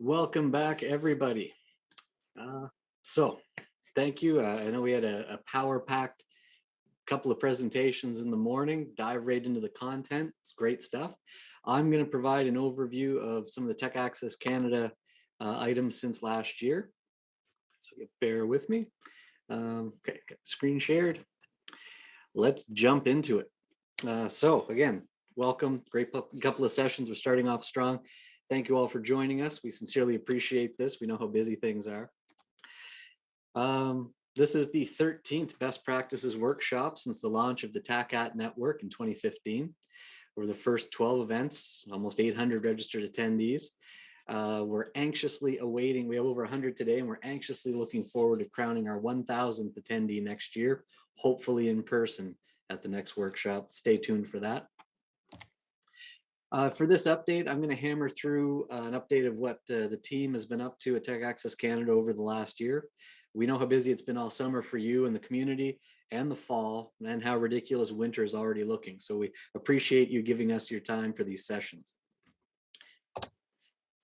Welcome back, everybody. Uh, so, thank you. I know we had a power-packed couple of presentations in the morning, dive right into the content. It's great stuff. I'm going to provide an overview of some of the Tech Access Canada items since last year. So bear with me. Okay, got the screen shared. Let's jump into it. So again, welcome. Great couple of sessions. We're starting off strong. Thank you all for joining us. We sincerely appreciate this. We know how busy things are. This is the 13th Best Practices Workshop since the launch of the TACAT network in 2015. We're the first 12 events, almost 800 registered attendees. We're anxiously awaiting, we have over 100 today, and we're anxiously looking forward to crowning our 1,000th attendee next year, hopefully in person at the next workshop. Stay tuned for that. For this update, I'm going to hammer through an update of what the team has been up to at Tech Access Canada over the last year. We know how busy it's been all summer for you and the community and the fall, and how ridiculous winter is already looking. So we appreciate you giving us your time for these sessions.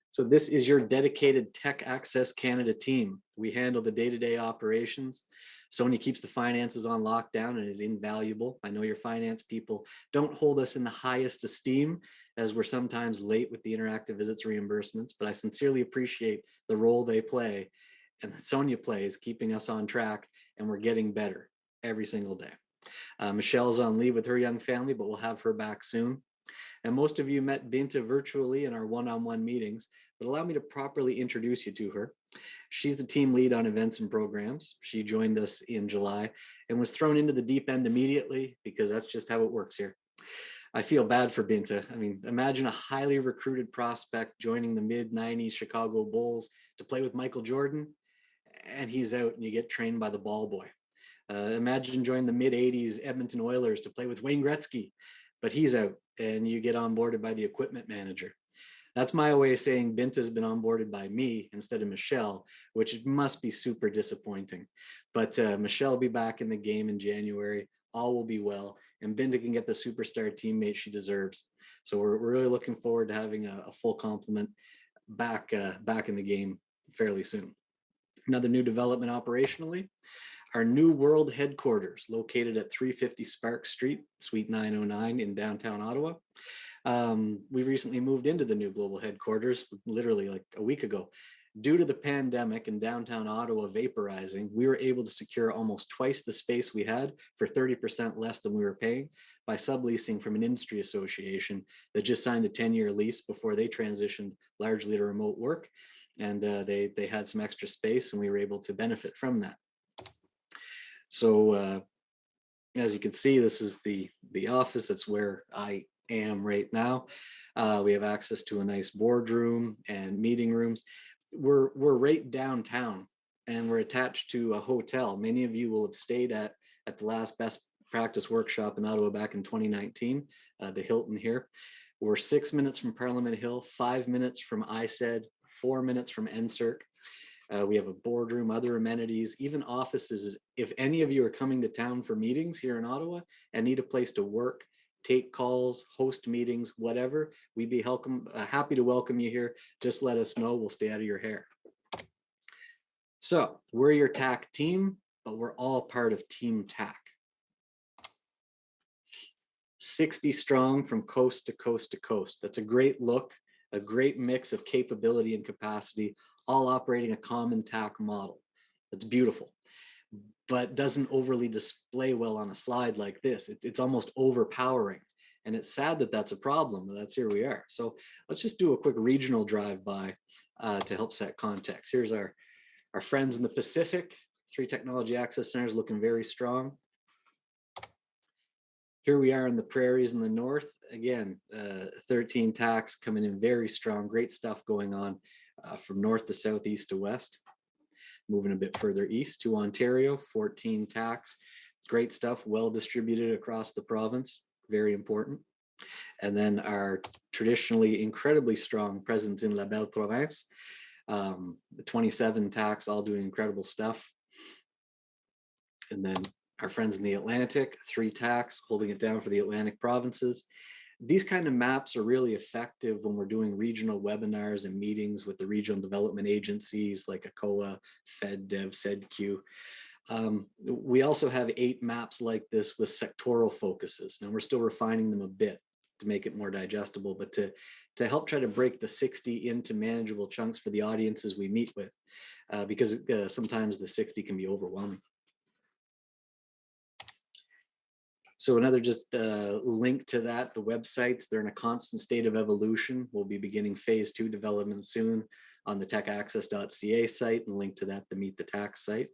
So this is your dedicated Tech Access Canada team. We handle the day-to-day operations. Sonia keeps the finances on lockdown and is invaluable. I know your finance people don't hold us in the highest esteem, as we're sometimes late with the interactive visits reimbursements, but I sincerely appreciate the role they play and that Sonia plays, keeping us on track, and we're getting better every single day. Michelle's on leave with her young family, but we'll have her back soon. And most of you met Binta virtually in our one-on-one meetings, but allow me to properly introduce you to her. She's the team lead on events and programs. She joined us in July and was thrown into the deep end immediately because that's just how it works here. I feel bad for Binta. I mean, imagine a highly recruited prospect joining the mid-90s Chicago Bulls to play with Michael Jordan, and he's out and you get trained by the ball boy. Imagine joining the mid-80s Edmonton Oilers to play with Wayne Gretzky, but he's out and you get onboarded by the equipment manager. That's my way of saying Binta's been onboarded by me instead of Michelle, which must be super disappointing. But Michelle will be back in the game in January. All will be well, and Binta can get the superstar teammate she deserves. So we're really looking forward to having a full complement back in the game fairly soon. Another new development operationally, our new world headquarters located at 350 Spark Street, Suite 909 in downtown Ottawa. We recently moved into the new global headquarters literally like a week ago. Due to the pandemic and downtown Ottawa vaporizing, we were able to secure almost twice the space we had for 30% less than we were paying by subleasing from an industry association that just signed a 10-year lease before they transitioned largely to remote work. And they had some extra space and we were able to benefit from that. So as you can see, this is the office. That's where I am right now. We have access to a nice boardroom and meeting rooms. We're right downtown and we're attached to a hotel. Many of you will have stayed at the last Best Practice Workshop in Ottawa back in 2019, the Hilton here. We're 6 minutes from Parliament Hill, 5 minutes from ISED, 4 minutes from NSERC. We have a boardroom, other amenities, even offices. If any of you are coming to town for meetings here in Ottawa and need a place to work, take calls, host meetings, whatever, we'd be happy to welcome you here. Just let us know, we'll stay out of your hair. So we're your TAC team, but we're all part of Team TAC. 60 strong from coast to coast to coast. That's a great look, a great mix of capability and capacity, all operating a common TAC model. That's beautiful, but doesn't overly display well on a slide like this. It's almost overpowering. And it's sad that that's a problem, but that's here we are. So let's just do a quick regional drive-by to help set context. Here's our friends in the Pacific, 3 technology access centers looking very strong. Here we are in the prairies in the north. Again, 13 TACs coming in very strong, great stuff going on from north to south, east to west. Moving a bit further east to Ontario, 14 TACs. Great stuff, well distributed across the province, very important. And then our traditionally incredibly strong presence in La Belle Province, the 27 TACs all doing incredible stuff. And then our friends in the Atlantic, 3 TACs holding it down for the Atlantic provinces. These kind of maps are really effective when we're doing regional webinars and meetings with the regional development agencies like ACOA, FedDev, SEDQ. We also have 8 maps like this with sectoral focuses, and we're still refining them a bit to make it more digestible, but to help try to break the 60 into manageable chunks for the audiences we meet with, because sometimes the 60 can be overwhelming. So another just link to that, the websites, they're in a constant state of evolution. We'll be beginning phase 2 development soon on the techaccess.ca site, and link to that, the Meet the Tax site.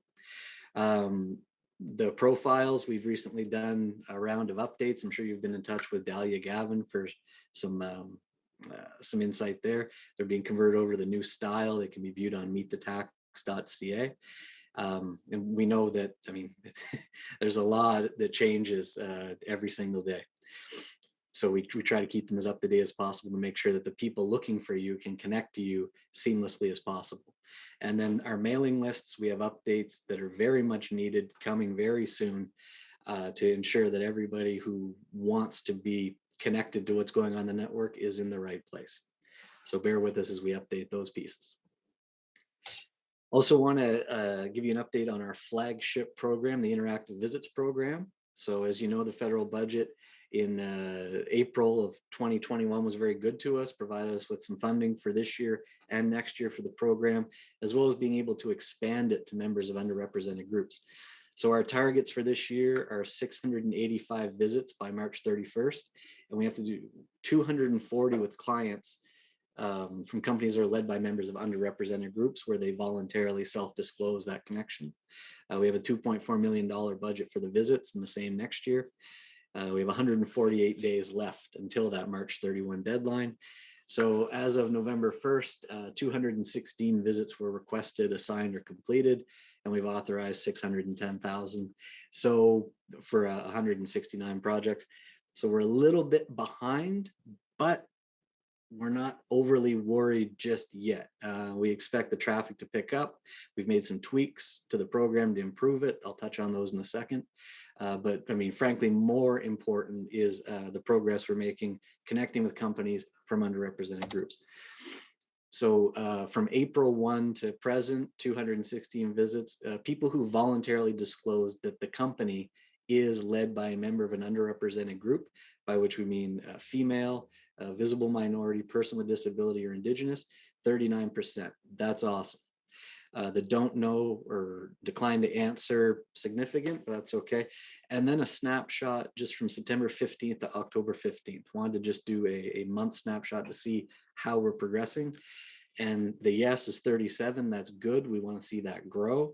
The profiles, we've recently done a round of updates. I'm sure you've been in touch with Dahlia Gavin for some insight there. They're being converted over to the new style. They can be viewed on meetthetax.ca. And we know that, I mean, there's a lot that changes every single day. So we try to keep them as up to date as possible to make sure that the people looking for you can connect to you seamlessly as possible. And then our mailing lists, we have updates that are very much needed coming very soon to ensure that everybody who wants to be connected to what's going on in the network is in the right place. So bear with us as we update those pieces. Also want to give you an update on our flagship program, the Interactive Visits program. So as you know, the federal budget in April of 2021 was very good to us, provided us with some funding for this year and next year for the program, as well as being able to expand it to members of underrepresented groups. So our targets for this year are 685 visits by March 31st, and we have to do 240 with clients from companies that are led by members of underrepresented groups where they voluntarily self-disclose that connection. We have a $2.4 million budget for the visits, and the same next year. We have 148 days left until that March 31 deadline. So as of November 1st, 216 visits were requested, assigned, or completed, and we've authorized 610,000. So for 169 projects. So we're a little bit behind, but we're not overly worried just yet. We expect the traffic to pick up. We've made some tweaks to the program to improve it. I'll touch on those in a second. But I mean, frankly, more important is the progress we're making connecting with companies from underrepresented groups. So from April 1 to present, 216 visits, people who voluntarily disclosed that the company is led by a member of an underrepresented group, by which we mean female, visible minority, person with disability, or Indigenous, 39%. That's awesome. The don't know or decline to answer, significant, but that's okay. And then a snapshot just from September 15th to October 15th. Wanted to just do a month snapshot to see how we're progressing. And the yes is 37, that's good. We want to see that grow.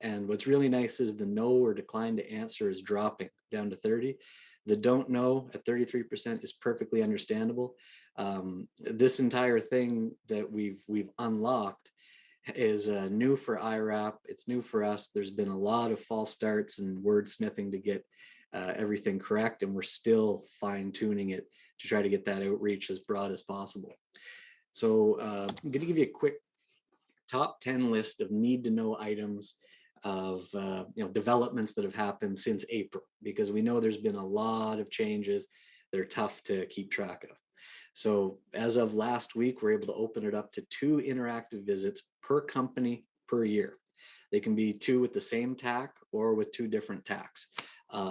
And what's really nice is the no or decline to answer is dropping down to 30. The don't know at 33% is perfectly understandable. This entire thing that we've unlocked is new for IRAP. It's new for us. There's been a lot of false starts and wordsmithing to get everything correct, and we're still fine tuning it to try to get that outreach as broad as possible. So I'm going to give you a quick top 10 list of need to know items of developments that have happened since April, because we know there's been a lot of changes. They're tough to keep track of. So as of last week, we're able to open it up to 2 interactive visits per company per year. They can be 2 with the same TAC or with 2 different TACs.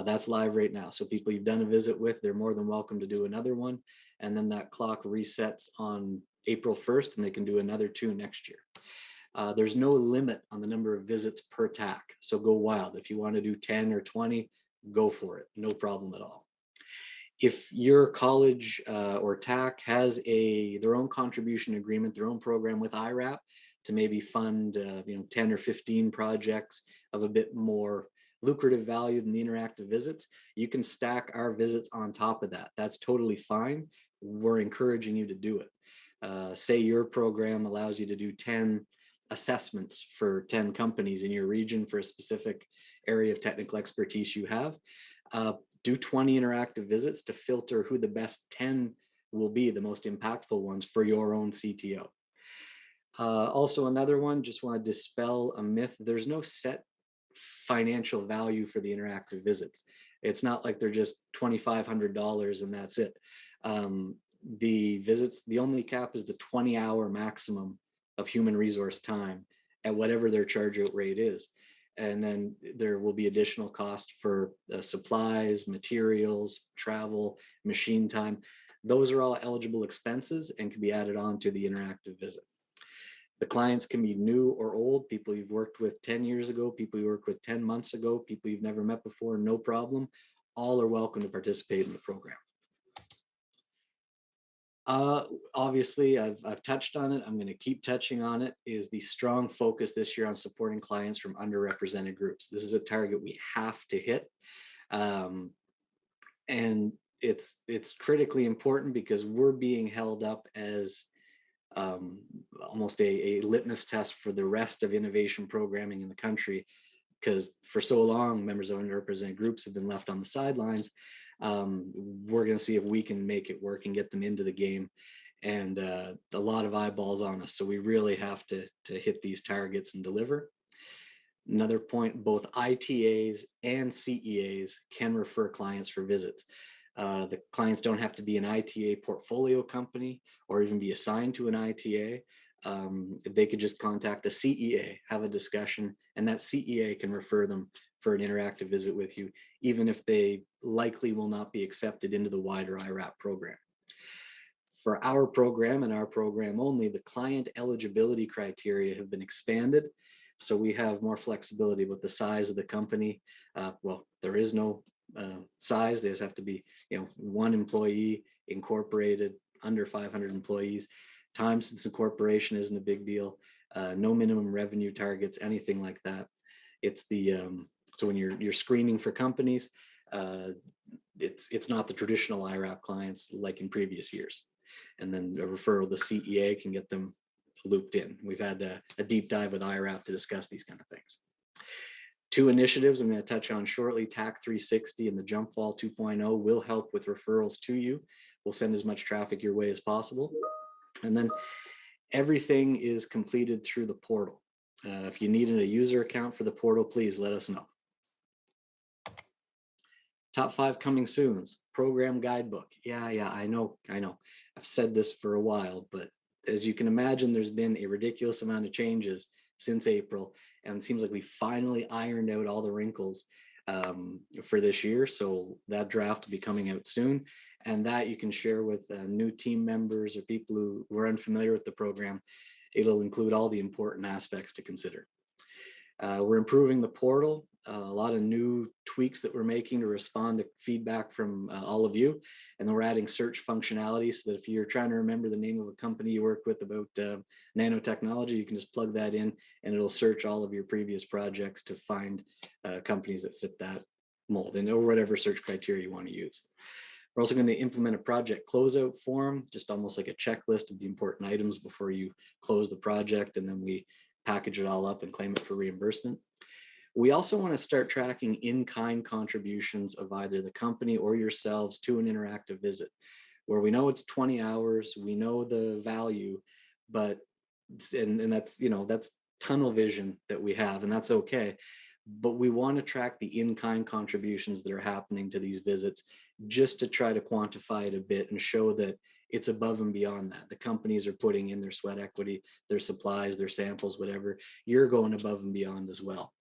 That's live right now. So people you've done a visit with, they're more than welcome to do another one. And then that clock resets on April 1st, and they can do another 2 next year. There's no limit on the number of visits per TAC. So go wild. If you want to do 10 or 20, go for it. No problem at all. If your college or TAC has their own contribution agreement, their own program with IRAP to maybe fund 10 or 15 projects of a bit more lucrative value than the interactive visits, you can stack our visits on top of that. That's totally fine. We're encouraging you to do it. Say your program allows you to do 10 assessments for 10 companies in your region for a specific area of technical expertise you have. Do 20 interactive visits to filter who the best 10 will be, the most impactful ones for your own CTO. Also another one, just want to dispel a myth. There's no set financial value for the interactive visits. It's not like they're just $2,500 and that's it. The visits, the only cap is the 20-hour maximum of human resource time at whatever their charge out rate is. And then there will be additional cost for supplies, materials, travel, machine time. Those are all eligible expenses and can be added on to the interactive visit. The clients can be new or old, people you've worked with 10 years ago, people you worked with 10 months ago, people you've never met before, no problem. All are welcome to participate in the program. Obviously, I've touched on it. I'm going to keep touching on it, is the strong focus this year on supporting clients from underrepresented groups. This is a target we have to hit. And it's critically important because we're being held up as almost a litmus test for the rest of innovation programming in the country, because for so long members of underrepresented groups have been left on the sidelines. We're going to see if we can make it work and get them into the game, and a lot of eyeballs on us, so we really have to hit these targets and deliver. Another point, both ITAs and CEAs can refer clients for visits. The clients don't have to be an ITA portfolio company or even be assigned to an ITA. They could just contact a CEA, have a discussion, and that CEA can refer them for an interactive visit with you, even if they likely will not be accepted into the wider IRAP program. For our program and our program only, the client eligibility criteria have been expanded. So we have more flexibility with the size of the company. Well, there is no size. They just have to be, one employee, incorporated, under 500 employees. Time since incorporation isn't a big deal. No minimum revenue targets, anything like that. It's the so when you're screening for companies, it's not the traditional IRAP clients like in previous years. And then a referral to CEA can get them looped in. We've had a deep dive with IRAP to discuss these kind of things. Two initiatives I'm going to touch on shortly, TAC 360 and the Jump Ball 2.0 will help with referrals to you. We'll send as much traffic your way as possible. And then everything is completed through the portal. If you needed a user account for the portal, please let us know. Top 5 coming soons, program guidebook. Yeah, I know. I've said this for a while, but as you can imagine, there's been a ridiculous amount of changes since April, and it seems like we finally ironed out all the wrinkles for this year. So that draft will be coming out soon, and that you can share with new team members or people who were unfamiliar with the program. It'll include all the important aspects to consider. We're improving the portal, a lot of new tweaks that we're making to respond to feedback from all of you. And then we're adding search functionality so that if you're trying to remember the name of a company you work with about nanotechnology, you can just plug that in and it'll search all of your previous projects to find companies that fit that mold and or whatever search criteria you want to use. We're also going to implement a project closeout form, just almost like a checklist of the important items before you close the project, and then we package it all up and claim it for reimbursement. We also want to start tracking in-kind contributions of either the company or yourselves to an interactive visit, where we know it's 20 hours, we know the value, but and that's that's tunnel vision that we have, and that's okay. But we want to track the in-kind contributions that are happening to these visits, just to try to quantify it a bit and show that it's above and beyond that. The companies are putting in their sweat equity, their supplies, their samples, whatever. You're going above and beyond as well.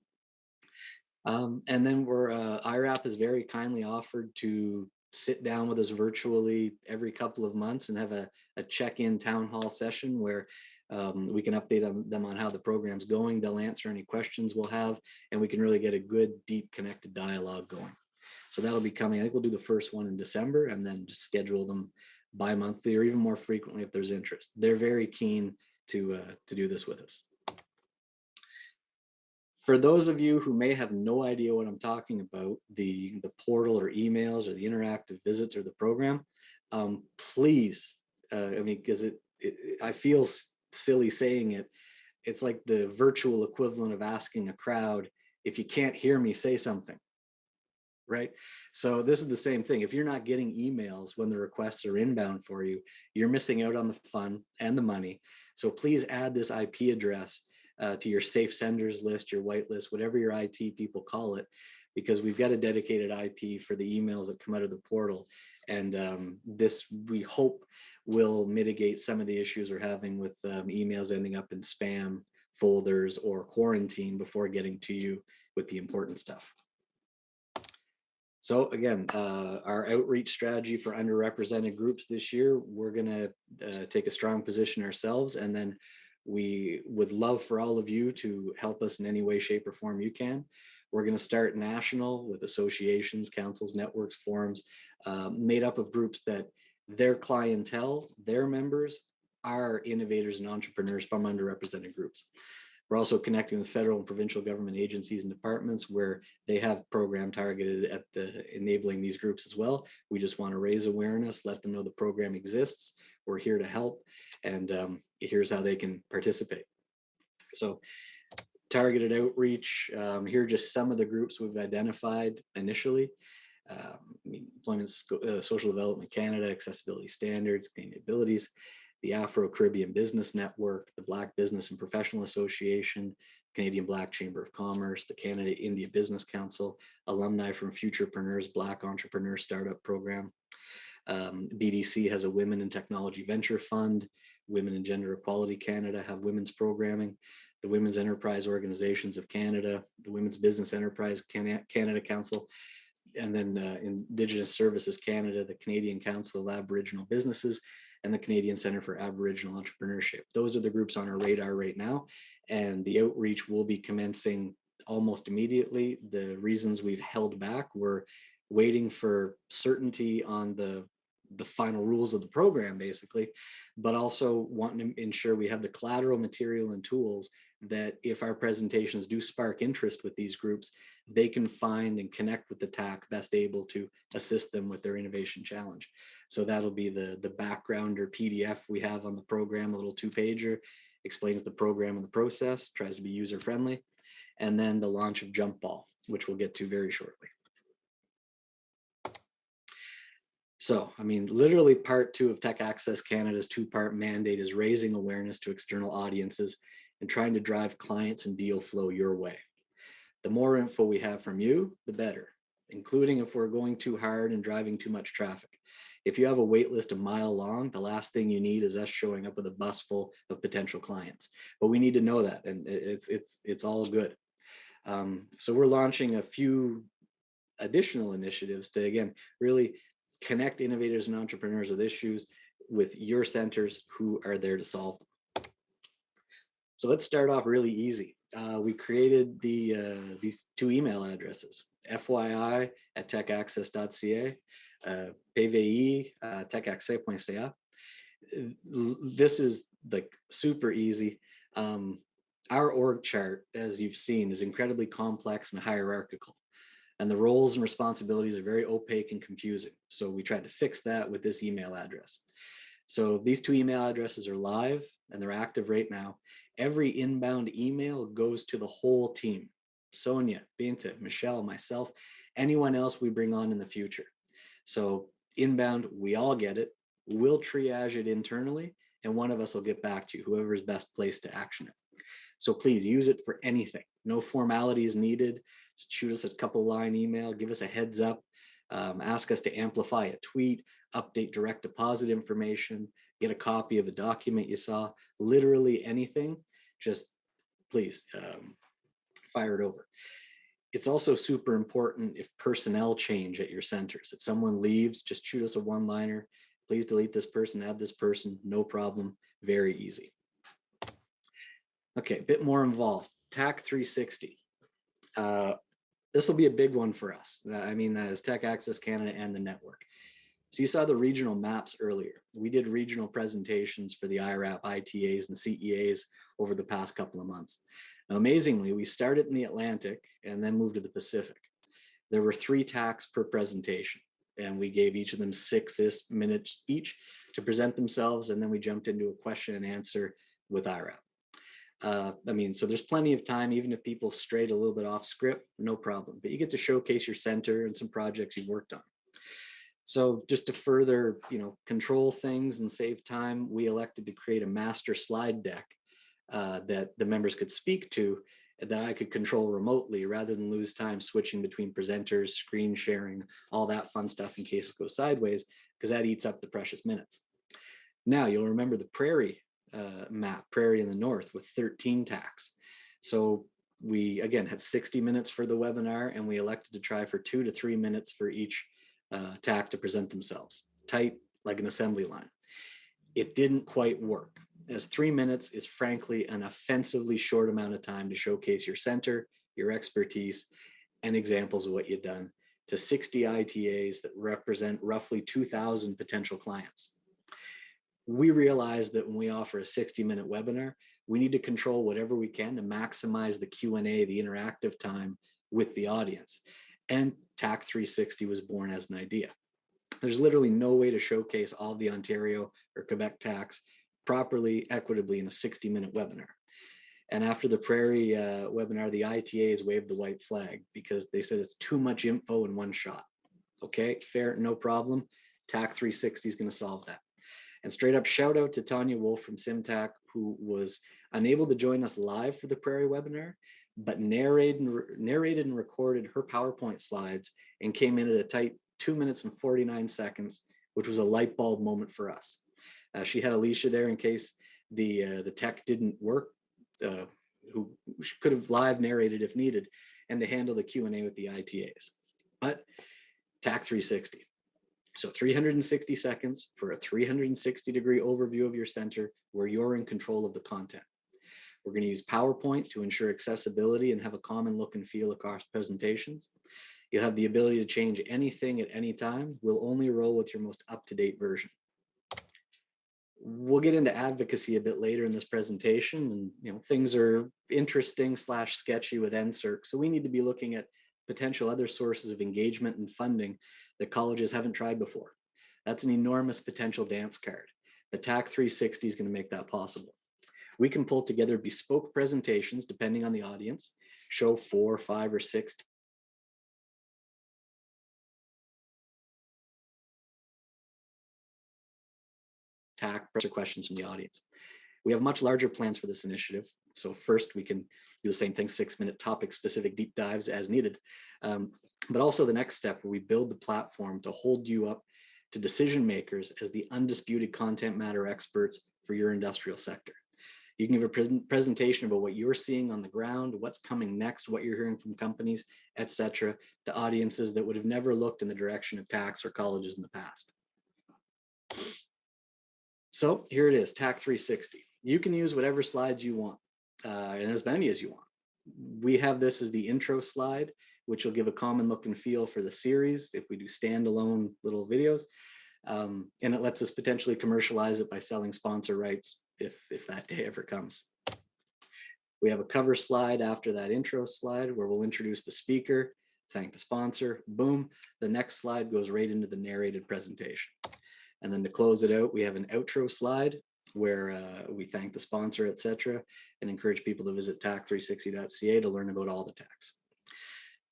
And then IRAP has very kindly offered to sit down with us virtually every couple of months and have a check-in town hall session where we can update them on how the program's going. They'll answer any questions we'll have, and we can really get a good, deep, connected dialogue going. So that'll be coming. I think we'll do the first one in December and then just schedule them bi-monthly or even more frequently if there's interest. They're very keen to do this with us. For those of you who may have no idea what I'm talking about, the portal or emails or the interactive visits or the program, please, because I feel silly saying it. It's like the virtual equivalent of asking a crowd, if you can't hear me, say something. Right? So this is the same thing. If you're not getting emails when the requests are inbound for you, you're missing out on the fun and the money. So please add this IP address to your safe senders list, your whitelist, whatever your IT people call it, because we've got a dedicated IP for the emails that come out of the portal. And this, we hope, will mitigate some of the issues we're having with emails ending up in spam folders or quarantine before getting to you with the important stuff. So again, our outreach strategy for underrepresented groups this year, we're going to take a strong position ourselves, and then we would love for all of you to help us in any way, shape, or form you can. We're going to start national with associations, councils, networks, forums, made up of groups that their clientele, their members, are innovators and entrepreneurs from underrepresented groups. We're also connecting with federal and provincial government agencies and departments where they have program targeted at enabling these groups as well. We just want to raise awareness, let them know the program exists. We're here to help, and here's how they can participate. So targeted outreach, here are just some of the groups we've identified initially. Employment, Social Development Canada, Accessibility Standards, Canadian Abilities, the Afro-Caribbean Business Network, the Black Business and Professional Association, Canadian Black Chamber of Commerce, the Canada-India Business Council, Alumni from Futurepreneurs Black Entrepreneur Startup Program. BDC has a Women in Technology Venture Fund. Women in Gender Equality Canada have women's programming. The Women's Enterprise Organizations of Canada, the Women's Business Enterprise Canada Council, and then Indigenous Services Canada, the Canadian Council of Aboriginal Businesses, and the Canadian Center for Aboriginal Entrepreneurship. Those are the groups on our radar right now, and the outreach will be commencing almost immediately. The reasons we've held back, we're waiting for certainty on the final rules of the program, basically, but also wanting to ensure we have the collateral material and tools that if our presentations do spark interest with these groups, they can find and connect with the TAC best able to assist them with their innovation challenge. So that'll be the background or PDF we have on the program, a little 2-pager, explains the program and the process, tries to be user friendly, and then the launch of Jump Ball, which we'll get to very shortly. So, I mean, literally part 2 of Tech Access Canada's 2-part mandate is raising awareness to external audiences and trying to drive clients and deal flow your way. The more info we have from you, the better, including if we're going too hard and driving too much traffic. If you have a wait list a mile long, the last thing you need is us showing up with a bus full of potential clients. But we need to know that, and it's all good. So we're launching a few additional initiatives to, again, really connect innovators and entrepreneurs with issues with your centers who are there to solve them. So let's start off really easy. We created these 2 email addresses, FYI@techaccess.ca, PVI@techaccess.ca. This is like super easy. Our org chart, as you've seen, is incredibly complex and hierarchical, and the roles and responsibilities are very opaque and confusing. So we tried to fix that with this email address. So these 2 email addresses are live and they're active right now. Every inbound email goes to the whole team: Sonia, Binta, Michelle, myself, anyone else we bring on in the future. So inbound, we all get it. We'll triage it internally, and one of us will get back to you, whoever is best placed to action it. So please use it for anything. No formalities needed. Just shoot us a couple line email, give us a heads up, ask us to amplify a tweet, update direct deposit information, get a copy of a document you saw, literally anything. Just please fire it over. It's also super important if personnel change at your centers. If someone leaves, just shoot us a 1-liner. Please delete this person, add this person, no problem, very easy. Okay, a bit more involved. TAC 360. This will be a big one for us. I mean, that is Tech Access Canada and the network. So you saw the regional maps earlier. We did regional presentations for the IRAP, ITAs, and CEAs over the past couple of months. Now, amazingly, we started in the Atlantic and then moved to the Pacific. There were 3 TACs per presentation, and we gave each of them 6 minutes each to present themselves, and then we jumped into a question and answer with IRAP. I mean, so there's plenty of time, even if people strayed a little bit off script, no problem. But you get to showcase your center and some projects you've worked on. So just to further, control things and save time, we elected to create a master slide deck that the members could speak to. that I could control remotely rather than lose time switching between presenters, screen sharing, all that fun stuff in case it goes sideways, because that eats up the precious minutes. Now you'll remember the Prairie map, Prairie in the north with 13 tacks. So we again had 60 minutes for the webinar, and we elected to try for 2 to 3 minutes for each tack to present themselves, tight like an assembly line. It didn't quite work, as 3 minutes is frankly an offensively short amount of time to showcase your center, your expertise, and examples of what you've done to 60 ITAs that represent roughly 2,000 potential clients. We realize that when we offer a 60-minute webinar, we need to control whatever we can to maximize the Q&A, the interactive time with the audience. And TAC 360 was born as an idea. There's literally no way to showcase all the Ontario or Quebec tax properly, equitably in a 60-minute webinar. And after the Prairie webinar, the ITAs waved the white flag because they said it's too much info in one shot. Okay, fair, no problem. TAC 360 is going to solve that. And straight up shout out to Tanya Wolf from SimTac, who was unable to join us live for the Prairie webinar, but narrated and recorded her PowerPoint slides and came in at a tight 2 minutes and 49 seconds, which was a light bulb moment for us. She had Alicia there in case the tech didn't work, who could have live narrated if needed, and to handle the Q&A with the ITAs. But TAC 360. So 360 seconds for a 360-degree overview of your center where you're in control of the content. We're going to use PowerPoint to ensure accessibility and have a common look and feel across presentations. You'll have the ability to change anything at any time. We'll only roll with your most up-to-date version. We'll get into advocacy a bit later in this presentation, and things are interesting / sketchy with NSERC, so we need to be looking at potential other sources of engagement and funding that colleges haven't tried before. That's an enormous potential dance card. The TAC 360 is going to make that possible. We can pull together bespoke presentations depending on the audience, show 4, 5, or 6 TAC or questions from the audience. We have much larger plans for this initiative. So first, we can do the same thing, 6-minute topic-specific deep dives as needed. But also the next step, where we build the platform to hold you up to decision makers as the undisputed content matter experts for your industrial sector. You can give a presentation about what you're seeing on the ground, what's coming next, what you're hearing from companies, etc., to audiences that would have never looked in the direction of tax or colleges in the past. So here it is, TAC 360. You can use whatever slides you want, and as many as you want. We have this as the intro slide, which will give a common look and feel for the series if we do standalone little videos. And it lets us potentially commercialize it by selling sponsor rights if that day ever comes. We have a cover slide after that intro slide where we'll introduce the speaker, thank the sponsor, boom. The next slide goes right into the narrated presentation. And then to close it out, we have an outro slide where we thank the sponsor, etc., and encourage people to visit tac360.ca to learn about all the tax.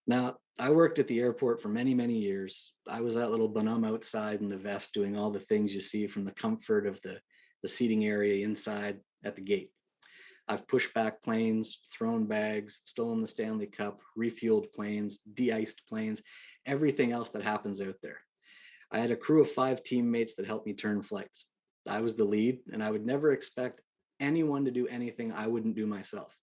Now, I worked at the airport for many, many years. I was that little bonhomme outside in the vest doing all the things you see from the comfort of the seating area inside at the gate. I've pushed back planes, thrown bags, stolen the Stanley Cup, refueled planes, de-iced planes, everything else that happens out there. I had a crew of 5 teammates that helped me turn flights. I was the lead, and I would never expect anyone to do anything I wouldn't do myself.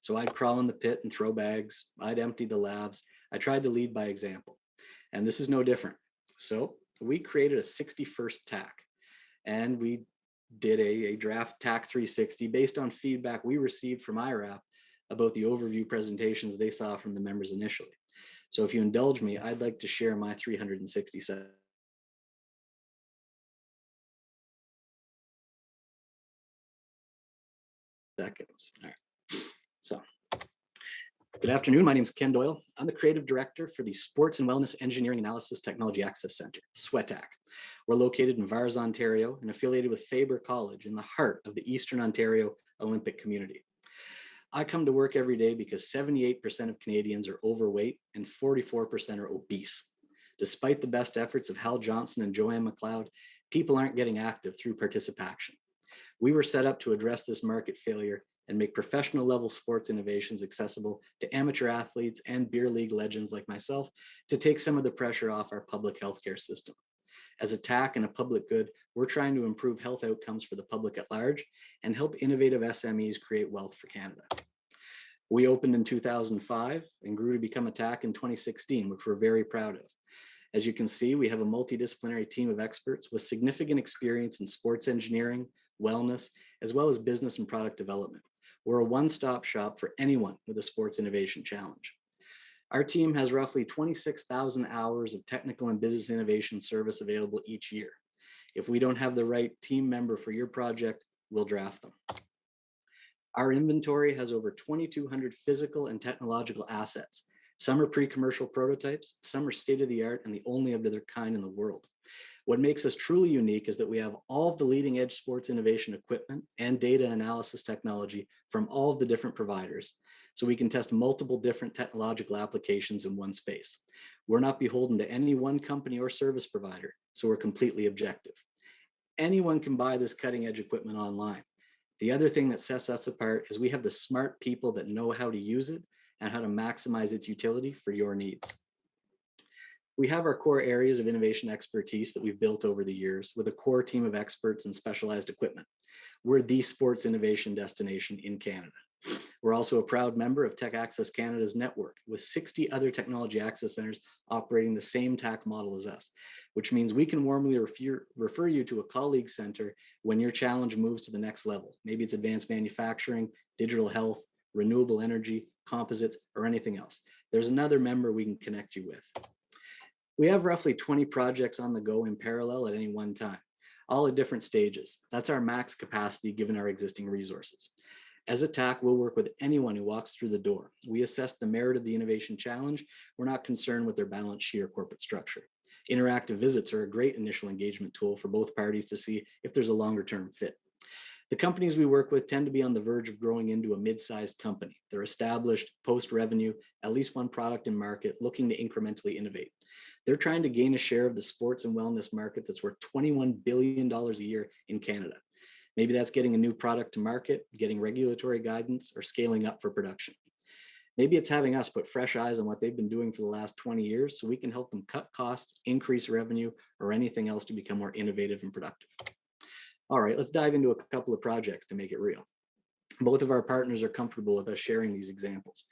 So I'd crawl in the pit and throw bags. I'd empty the labs. I tried to lead by example. And this is no different. So we created a 61st TAC, and we did a draft TAC 360 based on feedback we received from IRAP about the overview presentations they saw from the members initially. So if you indulge me, I'd like to share my 360 seconds. All right. So, good afternoon. My name is Ken Doyle. I'm the creative director for the Sports and Wellness Engineering Analysis Technology Access Center, SWETAC. We're located in Vars, Ontario, and affiliated with Faber College in the heart of the Eastern Ontario Olympic community. I come to work every day because 78% of Canadians are overweight and 44% are obese. Despite the best efforts of Hal Johnson and Joanne McLeod, people aren't getting active through participation. We were set up to address this market failure and make professional level sports innovations accessible to amateur athletes and beer league legends like myself to take some of the pressure off our public healthcare system. As a TAC and a public good, we're trying to improve health outcomes for the public at large and help innovative SMEs create wealth for Canada. We opened in 2005 and grew to become a TAC in 2016, which we're very proud of. As you can see, we have a multidisciplinary team of experts with significant experience in sports engineering, wellness, as well as business and product development. We're a one-stop shop for anyone with a sports innovation challenge. Our team has roughly 26,000 hours of technical and business innovation service available each year. If we don't have the right team member for your project, we'll draft them. Our inventory has over 2,200 physical and technological assets. Some are pre-commercial prototypes, some are state-of-the-art and the only of their kind in the world. What makes us truly unique is that we have all of the leading edge sports innovation equipment and data analysis technology from all of the different providers, so we can test multiple different technological applications in one space. We're not beholden to any one company or service provider, so we're completely objective. Anyone can buy this cutting edge equipment online. The other thing that sets us apart is we have the smart people that know how to use it and how to maximize its utility for your needs. We have our core areas of innovation expertise that we've built over the years with a core team of experts and specialized equipment. We're the sports innovation destination in Canada. We're also a proud member of Tech Access Canada's network with 60 other technology access centers operating the same TAC model as us, which means we can warmly refer you to a colleague center when your challenge moves to the next level. Maybe it's advanced manufacturing, digital health, renewable energy, composites, or anything else. There's another member we can connect you with. We have roughly 20 projects on the go in parallel at any one time, all at different stages. That's our max capacity given our existing resources. As a TAC, we'll work with anyone who walks through the door. We assess the merit of the innovation challenge. We're not concerned with their balance sheet or corporate structure. Interactive visits are a great initial engagement tool for both parties to see if there's a longer term fit. The companies we work with tend to be on the verge of growing into a mid-sized company. They're established, post-revenue, at least one product in market, looking to incrementally innovate. They're trying to gain a share of the sports and wellness market that's worth $21 billion a year in Canada. Maybe that's getting a new product to market, getting regulatory guidance, or scaling up for production. Maybe it's having us put fresh eyes on what they've been doing for the last 20 years so we can help them cut costs, increase revenue, or anything else to become more innovative and productive. All right, let's dive into a couple of projects to make it real. Both of our partners are comfortable with us sharing these examples.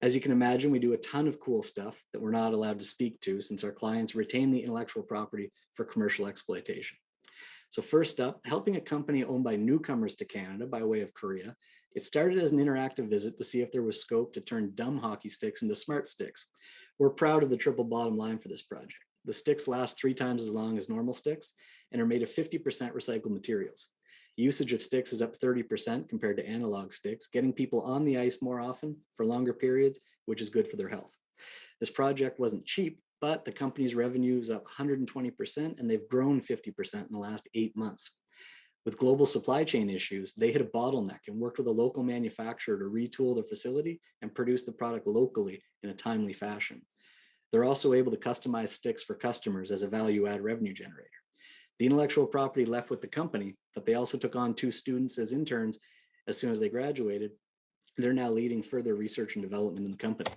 As you can imagine, we do a ton of cool stuff that we're not allowed to speak to since our clients retain the intellectual property for commercial exploitation. So first up, helping a company owned by newcomers to Canada by way of Korea, it started as an interactive visit to see if there was scope to turn dumb hockey sticks into smart sticks. We're proud of the triple bottom line for this project. The sticks last 3 times as long as normal sticks and are made of 50% recycled materials. Usage of sticks is up 30% compared to analog sticks, getting people on the ice more often for longer periods, which is good for their health. This project wasn't cheap, but the company's revenue is up 120% and they've grown 50% in the last 8 months. With global supply chain issues, they hit a bottleneck and worked with a local manufacturer to retool their facility and produce the product locally in a timely fashion. They're also able to customize sticks for customers as a value-add revenue generator. The intellectual property left with the company, but they also took on 2 students as interns as soon as they graduated. They're now leading further research and development in the company.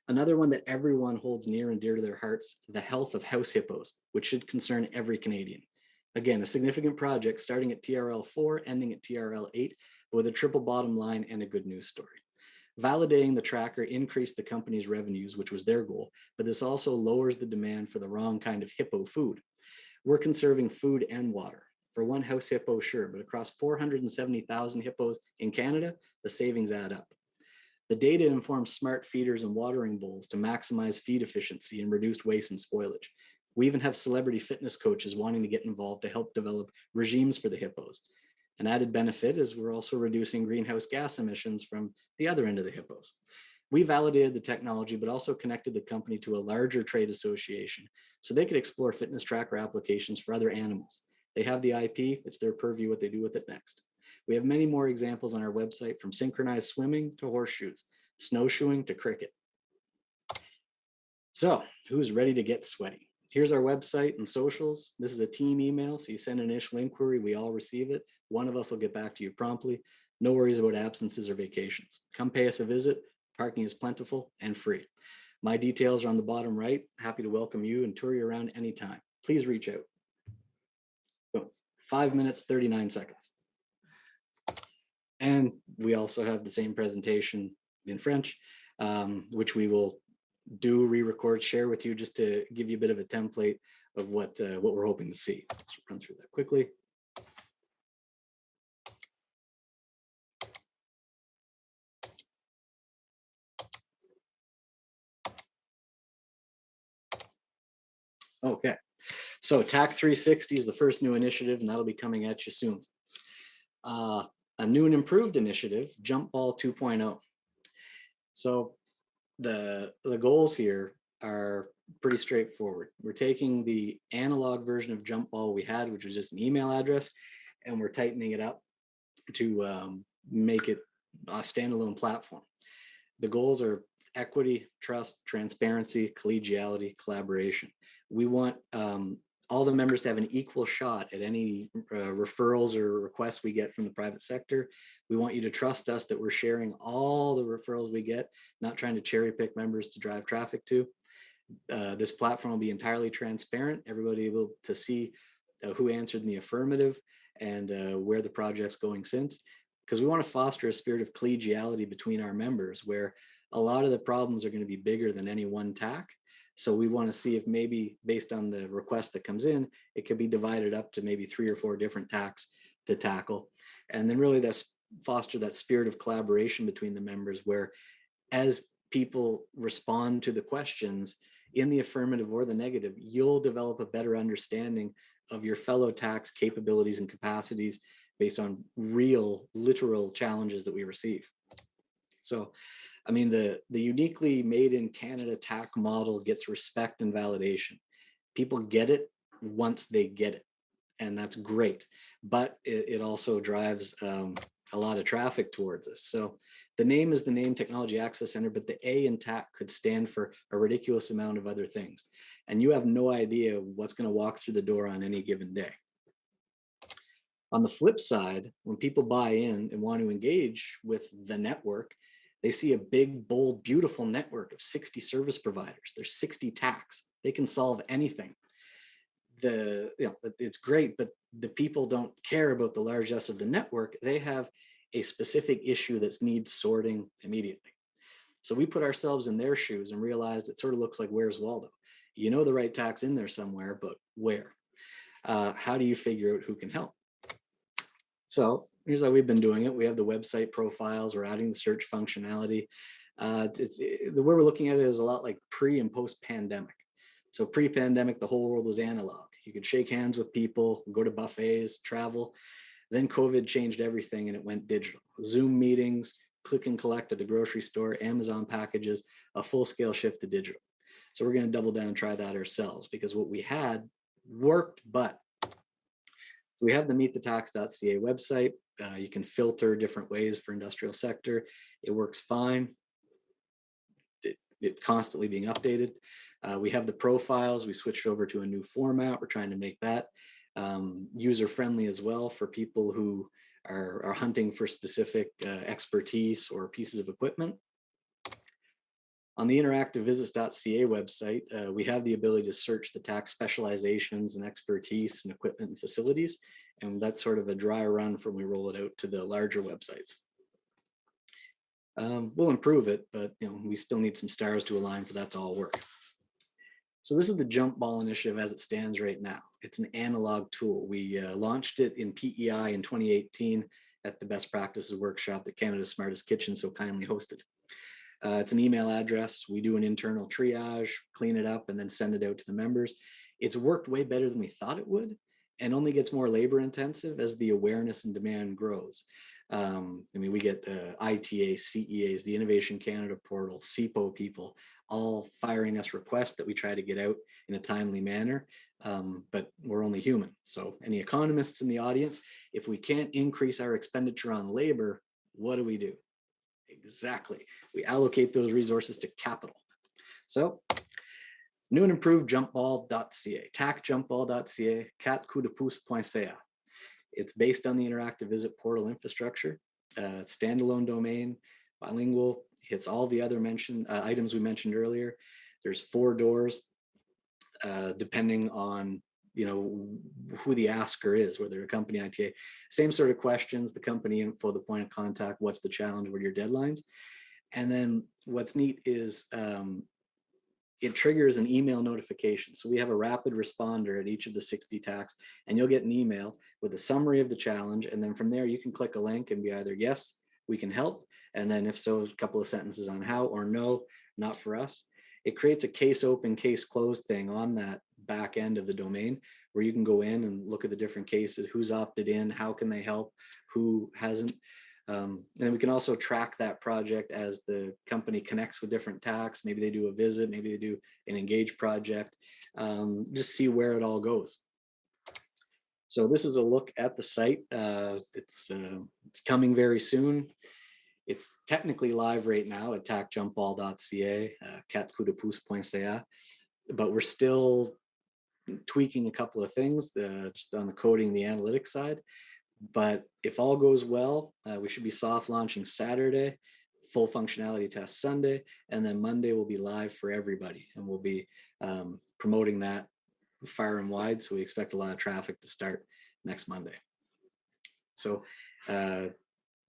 Another one that everyone holds near and dear to their hearts, the health of house hippos, which should concern every Canadian. Again, a significant project starting at TRL 4, ending at TRL 8, but with a triple bottom line and a good news story. Validating the tracker increased the company's revenues, which was their goal, but this also lowers the demand for the wrong kind of hippo food. We're conserving food and water. For one house hippo, sure, but across 470,000 hippos in Canada, the savings add up. The data informs smart feeders and watering bowls to maximize feed efficiency and reduce waste and spoilage. We even have celebrity fitness coaches wanting to get involved to help develop regimes for the hippos. An added benefit is we're also reducing greenhouse gas emissions from the other end of the hippos. We validated the technology, but also connected the company to a larger trade association so they could explore fitness tracker applications for other animals. They have the IP, it's their purview what they do with it next. We have many more examples on our website, from synchronized swimming to horseshoes, snowshoeing to cricket. So, who's ready to get sweaty? Here's our website and socials. This is a team email, so you send an initial inquiry, we all receive it. One of us will get back to you promptly. No worries about absences or vacations. Come pay us a visit. Parking is plentiful and free. My details are on the bottom right. Happy to welcome you and tour you around anytime. Please reach out. So 5 minutes, 39 seconds. And we also have the same presentation in French, which we will do re-record, share with you just to give you a bit of a template of what we're hoping to see. Let's run through that quickly. Okay, so TAC 360 is the first new initiative, and that'll be coming at you soon. A new and improved initiative, Jump Ball 2.0. So the goals here are pretty straightforward. We're taking the analog version of Jump Ball we had, which was just an email address, and we're tightening it up to make it a standalone platform. The goals are equity, trust, transparency, collegiality, collaboration. We want all the members to have an equal shot at any referrals or requests we get from the private sector. We want you to trust us that we're sharing all the referrals we get, not trying to cherry pick members to drive traffic to. This platform will be entirely transparent. Everybody able to see who answered in the affirmative and where the project's going since, because we want to foster a spirit of collegiality between our members where a lot of the problems are going to be bigger than any one TAC. So we want to see if maybe based on the request that comes in, it could be divided up to maybe 3 or 4 different TACs to tackle. And then really that's foster that spirit of collaboration between the members where as people respond to the questions in the affirmative or the negative, you'll develop a better understanding of your fellow TACs capabilities and capacities based on real, literal challenges that we receive. So, I mean, the uniquely made in Canada TAC model gets respect and validation. People get it once they get it, and that's great. But it also drives a lot of traffic towards us. So the name is the name Technology Access Center, but the A in TAC could stand for a ridiculous amount of other things. And you have no idea what's going to walk through the door on any given day. On the flip side, when people buy in and want to engage with the network, they see a big, bold, beautiful network of 60 service providers. There's 60 TACs. They can solve anything. It's great, but the people don't care about the largesse of the network. They have a specific issue that needs sorting immediately. So we put ourselves in their shoes and realized it sort of looks like Where's Waldo? You know the right TAC's in there somewhere, but where? How do you figure out who can help? So here's how we've been doing it. We have the website profiles. We're adding the search functionality. The way we're looking at it is a lot like pre and post pandemic. So pre-pandemic, the whole world was analog. You could shake hands with people, go to buffets, travel. Then COVID changed everything and it went digital. Zoom meetings, click and collect at the grocery store, Amazon packages, a full-scale shift to digital. So we're going to double down and try that ourselves because what we had worked, but we have the meetthetax.ca website. You can filter different ways for industrial sector. It works fine. It's constantly being updated. We have the profiles. We switched over to a new format. We're trying to make that user-friendly as well for people who are hunting for specific expertise or pieces of equipment. On the interactivevisits.ca website, we have the ability to search the tax specializations and expertise and equipment and facilities. And that's sort of a dry run from we roll it out to the larger websites. We'll improve it, but we still need some stars to align for that to all work. So this is the Jump Ball initiative as it stands right now. It's an analog tool. We launched it in PEI in 2018 at the Best Practices Workshop that Canada's Smartest Kitchen so kindly hosted. It's an email address. We do an internal triage, clean it up, and then send it out to the members. It's worked way better than we thought it would, and only gets more labor intensive as the awareness and demand grows. We get ITA, CEAs, the Innovation Canada portal, CPO people, all firing us requests that we try to get out in a timely manner, but we're only human. So any economists in the audience, if we can't increase our expenditure on labor, what do? Exactly. We allocate those resources to capital. So new and improved jumpball.ca, tacjumpball.ca, catcoupdepouce.ca. It's based on the interactive visit portal infrastructure. standalone domain, bilingual, hits all the other items we mentioned earlier. There's 4 doors, depending on who the asker is, whether a company ITA, same sort of questions, the company info, the point of contact, what's the challenge, what are your deadlines. And then what's neat is it triggers an email notification. So we have a rapid responder at each of the 60 tasks, and you'll get an email with a summary of the challenge. And then from there, you can click a link and be either, yes, we can help. And then if so, a couple of sentences on how, or no, not for us. It creates a case open, case closed thing on that back end of the domain where you can go in and look at the different cases, who's opted in, how can they help, who hasn't. And then we can also track that project as the company connects with different tasks. Maybe they do a visit, maybe they do an engage project, just see where it all goes. So this is a look at the site. It's coming very soon. It's technically live right now at tacjumpball.ca, catcoupdepouce.ca, but we're still tweaking a couple of things just on the coding, the analytics side. But if all goes well, we should be soft launching Saturday, full functionality test Sunday, and then Monday will be live for everybody. And we'll be promoting that far and wide. So we expect a lot of traffic to start next Monday. So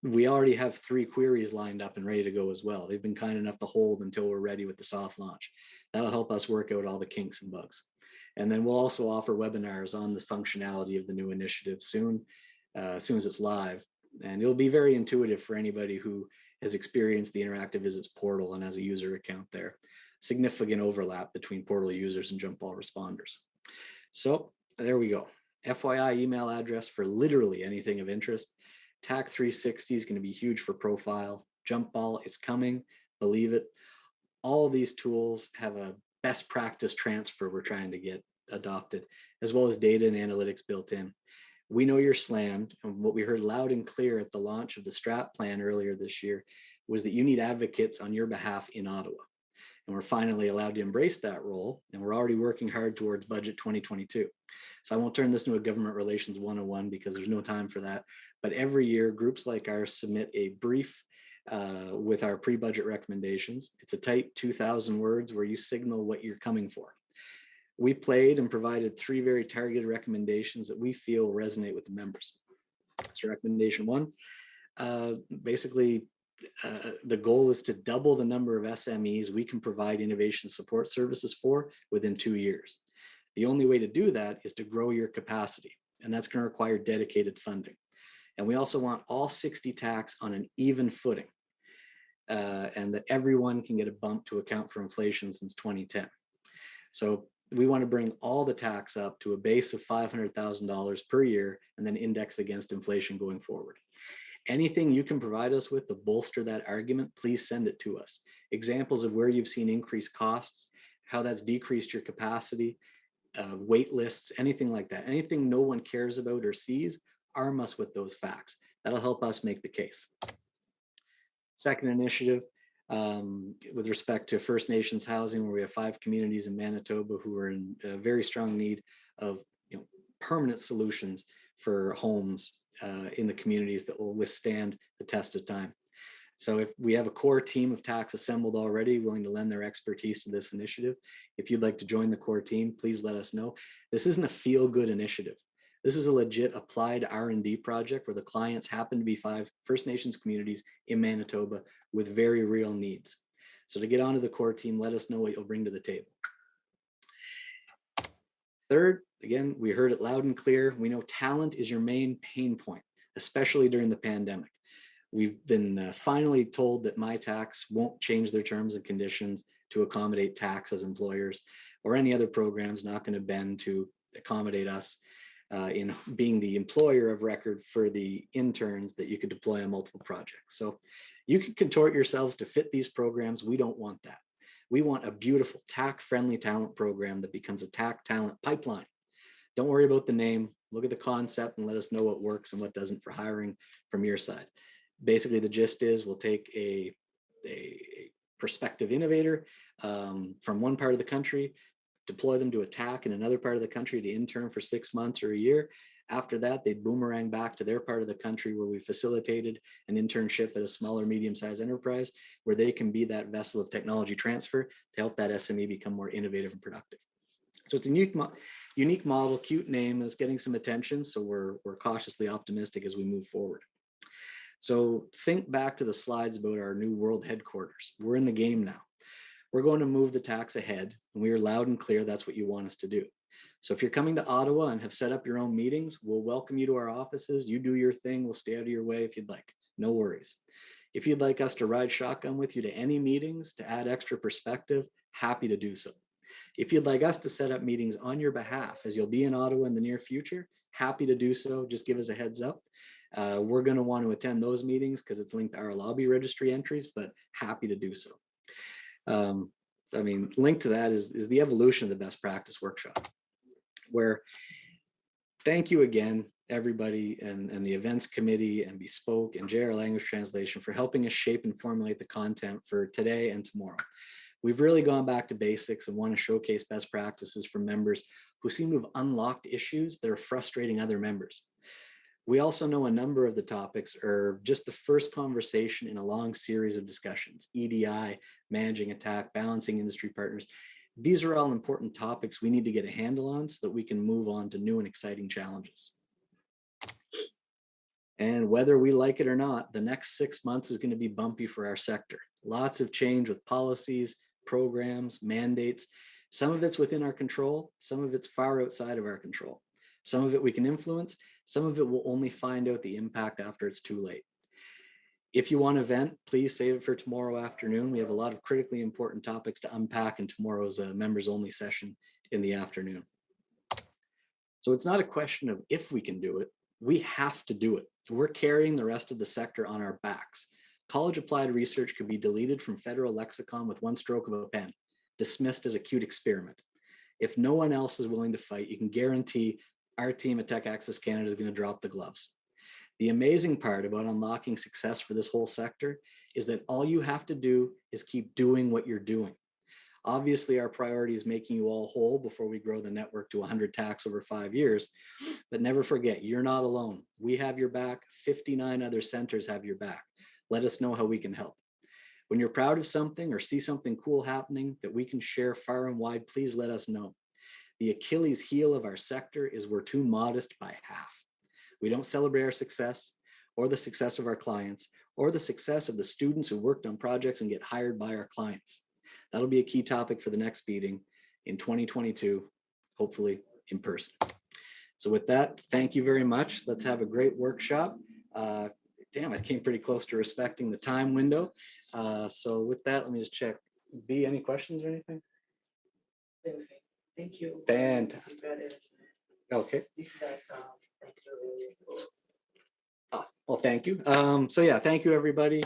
we already have 3 queries lined up and ready to go as well. They've been kind enough to hold until we're ready with the soft launch. That'll help us work out all the kinks and bugs. And then we'll also offer webinars on the functionality of the new initiative soon. As soon as it's live, and it'll be very intuitive for anybody who has experienced the interactive visits portal and has a user account there. Significant overlap between portal users and jump ball responders. So there we go. FYI email address for literally anything of interest. TAC 360 is going to be huge for profile. Jump ball, it's coming, believe it. All of these tools have a best practice transfer we're trying to get adopted, as well as data and analytics built in. We know you're slammed, and what we heard loud and clear at the launch of the strat plan earlier this year was that you need advocates on your behalf in Ottawa. And we're finally allowed to embrace that role, and we're already working hard towards budget 2022. So I won't turn this into a government relations 101 because there's no time for that. But every year, groups like ours submit a brief with our pre-budget recommendations. It's a tight 2,000 words where you signal what you're coming for. We played and provided 3 very targeted recommendations that we feel resonate with the members. So recommendation 1, basically the goal is to double the number of SMEs we can provide innovation support services for within 2 years. The only way to do that is to grow your capacity, and that's going to require dedicated funding. And we also want all 60 TACs on an even footing, and that everyone can get a bump to account for inflation since 2010. So we want to bring all the tax up to a base of $500,000 per year and then index against inflation going forward. Anything you can provide us with to bolster that argument, please send it to us. Examples of where you've seen increased costs, how that's decreased your capacity, wait lists, anything like that. Anything no one cares about or sees, arm us with those facts. That'll help us make the case. Second initiative, with respect to First Nations housing, where we have 5 communities in Manitoba who are in very strong need of permanent solutions for homes in the communities that will withstand the test of time. So if we have a core team of TACs assembled already, willing to lend their expertise to this initiative, if you'd like to join the core team, please let us know. This isn't a feel-good initiative. This is a legit applied R&D project where the clients happen to be 5 First Nations communities in Manitoba with very real needs. So to get onto the core team, let us know what you'll bring to the table. Third, again, we heard it loud and clear. We know talent is your main pain point, especially during the pandemic. We've been finally told that MyTax won't change their terms and conditions to accommodate tax as employers, or any other programs not going to bend to accommodate us in being the employer of record for the interns that you could deploy on multiple projects. So you can contort yourselves to fit these programs. We don't want that. We want a beautiful TAC-friendly talent program that becomes a TAC talent pipeline. Don't worry about the name. Look at the concept and let us know what works and what doesn't for hiring from your side. Basically, the gist is we'll take a prospective innovator from one part of the country, deploy them to a TAC in another part of the country to intern for 6 months or a year, After that, they boomerang back to their part of the country where we facilitated an internship at a smaller, medium-sized enterprise where they can be that vessel of technology transfer to help that SME become more innovative and productive. So it's a unique model, cute name, is getting some attention. So we're cautiously optimistic as we move forward. So think back to the slides about our new world headquarters. We're in the game now. We're going to move the tax ahead, and we are loud and clear that's what you want us to do. So if you're coming to Ottawa and have set up your own meetings, we'll welcome you to our offices. You do your thing. We'll stay out of your way if you'd like. No worries. If you'd like us to ride shotgun with you to any meetings to add extra perspective, happy to do so. If you'd like us to set up meetings on your behalf, as you'll be in Ottawa in the near future, happy to do so. Just give us a heads up. We're going to want to attend those meetings because it's linked to our lobby registry entries, but happy to do so. I mean, linked to that is the evolution of the best practice workshop, where thank you again, everybody, and the events committee and Bespoke and JR Language Translation for helping us shape and formulate the content for today and tomorrow. We've really gone back to basics and want to showcase best practices for members who seem to have unlocked issues that are frustrating other members. We also know a number of the topics are just the first conversation in a long series of discussions: EDI, managing attack, balancing industry partners. These are all important topics we need to get a handle on so that we can move on to new and exciting challenges. And whether we like it or not, the next 6 months is going to be bumpy for our sector. Lots of change with policies, programs, mandates. Some of it's within our control, some of it's far outside of our control. Some of it we can influence, some of it we'll only find out the impact after it's too late. If you want to vent, please save it for tomorrow afternoon. We have a lot of critically important topics to unpack in tomorrow's members only session in the afternoon. So it's not a question of if we can do it, we have to do it. We're carrying the rest of the sector on our backs. College applied research could be deleted from federal lexicon with one stroke of a pen, dismissed as a cute experiment. If no one else is willing to fight, you can guarantee our team at Tech Access Canada is going to drop the gloves. The amazing part about unlocking success for this whole sector is that all you have to do is keep doing what you're doing. Obviously, our priority is making you all whole before we grow the network to 100 tax over 5 years. But never forget, you're not alone. We have your back. 59 other centers have your back. Let us know how we can help. When you're proud of something or see something cool happening that we can share far and wide, please let us know. The Achilles heel of our sector is we're too modest by half. We don't celebrate our success or the success of our clients or the success of the students who worked on projects and get hired by our clients. That'll be a key topic for the next meeting in 2022, hopefully in person. So with that, thank you very much. Let's have a great workshop. Damn, I came pretty close to respecting the time window. So with that, let me just check. B, any questions or anything? Thank you. Fantastic. Okay. This is awesome. Thank you. Awesome. Well, thank you. So yeah, thank you, everybody.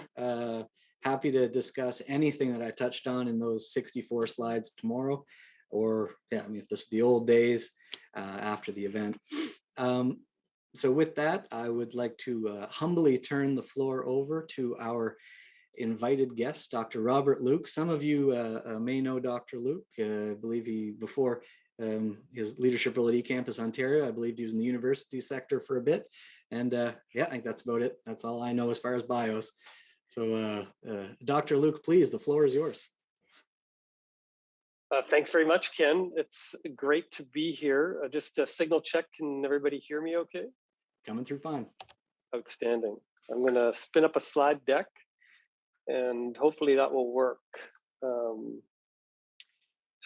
Happy to discuss anything that I touched on in those 64 slides tomorrow, or yeah, I mean, if this is the old days after the event. So with that, I would like to humbly turn the floor over to our invited guest, Dr. Robert Luke. Some of you may know Dr. Luke. I believe he, before his leadership role at eCampus Ontario, I believe he was in the university sector for a bit. And yeah, I think that's about it. That's all I know as far as bios. So Dr. Luke, please, the floor is yours. Thanks very much, Ken. It's great to be here. Just a signal check. Can everybody hear me okay? Coming through fine. Outstanding. I'm going to spin up a slide deck and hopefully that will work. So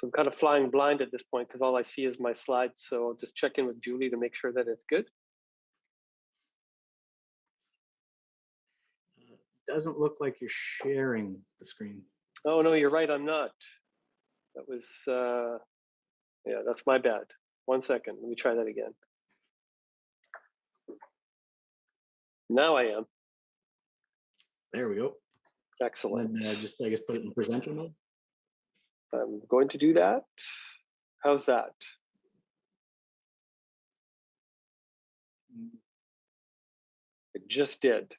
I'm kind of flying blind at this point because all I see is my slides. So I'll just check in with Julie to make sure that it's good. Doesn't look like you're sharing the screen. Oh, no, you're right. I'm not. That was, yeah, that's my bad. 1 second. Let me try that again. Now I am. There we go. Excellent. And just, I guess, put it in presenter mode. I'm going to do that. How's that? It just did.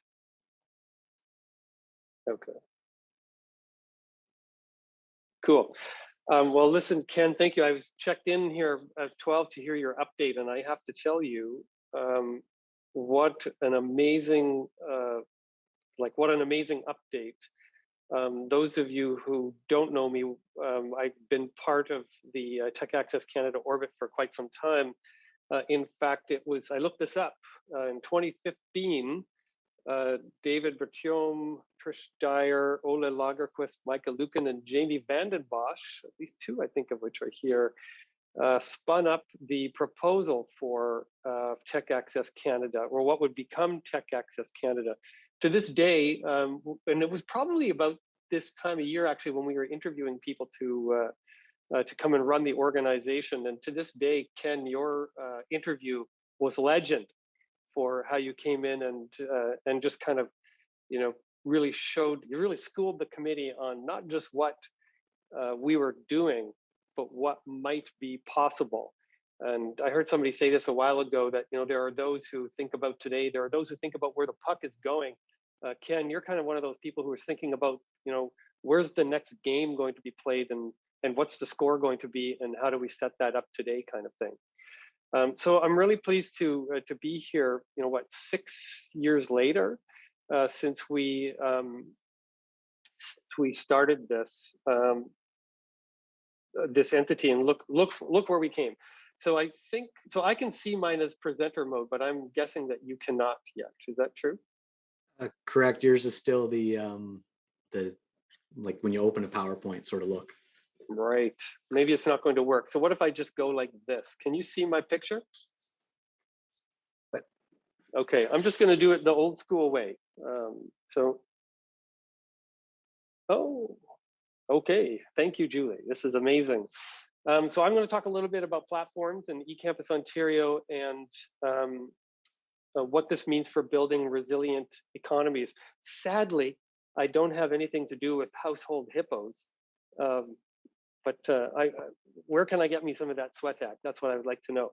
Okay. Cool. Well, listen, Ken, thank you. I was checked in here at 12 to hear your update, and I have to tell you, what an amazing, what an amazing update. Those of you who don't know me, I've been part of the Tech Access Canada orbit for quite some time. In fact, I looked this up in 2015. David Bertium, Trish Dyer, Ole Lagerquist, Micah Lucan, and Jamie Vandenbosch, at least two I think of which are here, spun up the proposal for Tech Access Canada, or what would become Tech Access Canada. To this day, and it was probably about this time of year actually when we were interviewing people to come and run the organization. And to this day, Ken, your interview was legend for how you came in and just kind of, really schooled the committee on not just what we were doing, but what might be possible. And I heard somebody say this a while ago that, there are those who think about today, there are those who think about where the puck is going. Ken, you're kind of one of those people who is thinking about, where's the next game going to be played, and what's the score going to be, and how do we set that up today, kind of thing. So I'm really pleased to be here. 6 years later since we started this this entity, and look where we came. So I think I can see mine as presenter mode, but I'm guessing that you cannot yet. Is that true? Correct. Yours is still the like when you open a PowerPoint sort of look. Right. Maybe it's not going to work. So what if I just go like this? Can you see my picture? Okay, I'm just going to do it the old school way. Oh, okay. Thank you, Julie. This is amazing. So I'm going to talk a little bit about platforms and eCampus Ontario and what this means for building resilient economies. Sadly, I don't have anything to do with household hippos. But where can I get me some of that sweat-act? That's what I would like to know.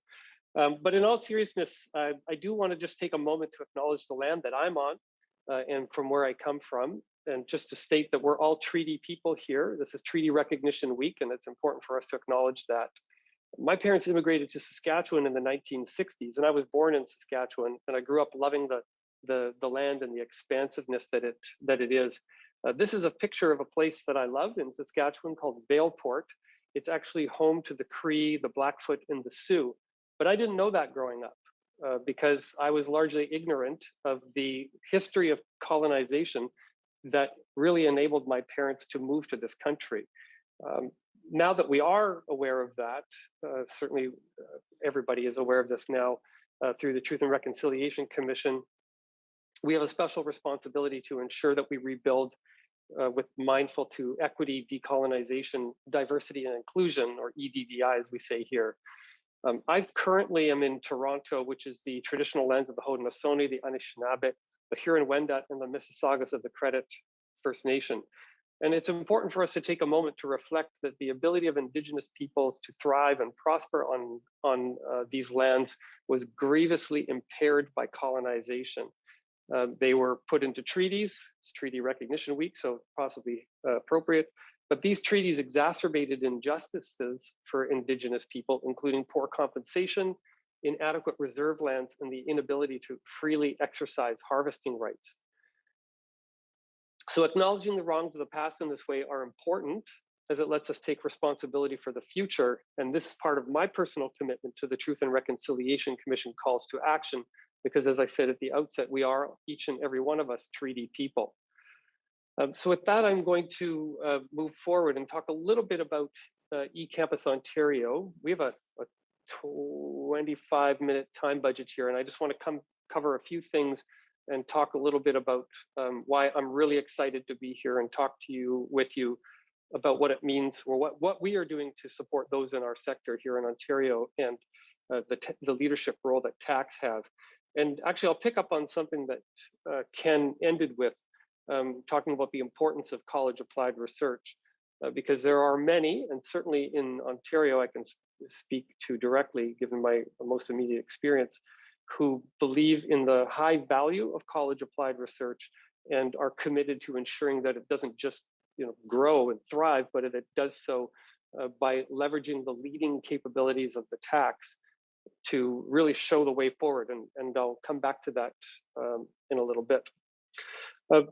But in all seriousness, I do want to just take a moment to acknowledge the land that I'm on and from where I come from. And just to state that we're all treaty people here. This is Treaty Recognition Week, and it's important for us to acknowledge that. My parents immigrated to Saskatchewan in the 1960s, and I was born in Saskatchewan, and I grew up loving the land and the expansiveness that it is. This is a picture of a place that I love in Saskatchewan called Valeport. It's actually home to the Cree, the Blackfoot, and the Sioux. But I didn't know that growing up because I was largely ignorant of the history of colonization that really enabled my parents to move to this country. Now that we are aware of that, certainly everybody is aware of this now through the Truth and Reconciliation Commission, we have a special responsibility to ensure that we rebuild with mindful to equity, decolonization, diversity and inclusion, or EDDI as we say here. I currently am in Toronto, which is the traditional lands of the Haudenosaunee, the Anishinaabe, the Huron-Wendat, and the Mississaugas of the Credit First Nation. And it's important for us to take a moment to reflect that the ability of Indigenous peoples to thrive and prosper on these lands was grievously impaired by colonization. They were put into treaties. It's Treaty Recognition Week, so possibly appropriate. But these treaties exacerbated injustices for Indigenous people, including poor compensation, inadequate reserve lands, and the inability to freely exercise harvesting rights. So acknowledging the wrongs of the past in this way are important as it lets us take responsibility for the future. And this is part of my personal commitment to the Truth and Reconciliation Commission calls to action, because as I said at the outset, we are each and every one of us treaty people. So with that, I'm going to move forward and talk a little bit about eCampus Ontario. We have a 25-minute time budget here, and I just want to cover a few things and talk a little bit about why I'm really excited to be here and talk to with you about what it means, or what we are doing to support those in our sector here in Ontario, and the leadership role that TACs have. And actually, I'll pick up on something that Ken ended with, talking about the importance of college applied research, because there are many, and certainly in Ontario, I can speak to directly, given my most immediate experience, who believe in the high value of college applied research and are committed to ensuring that it doesn't just grow and thrive, but it does so by leveraging the leading capabilities of the TACs to really show the way forward. And I'll come back to that in a little bit.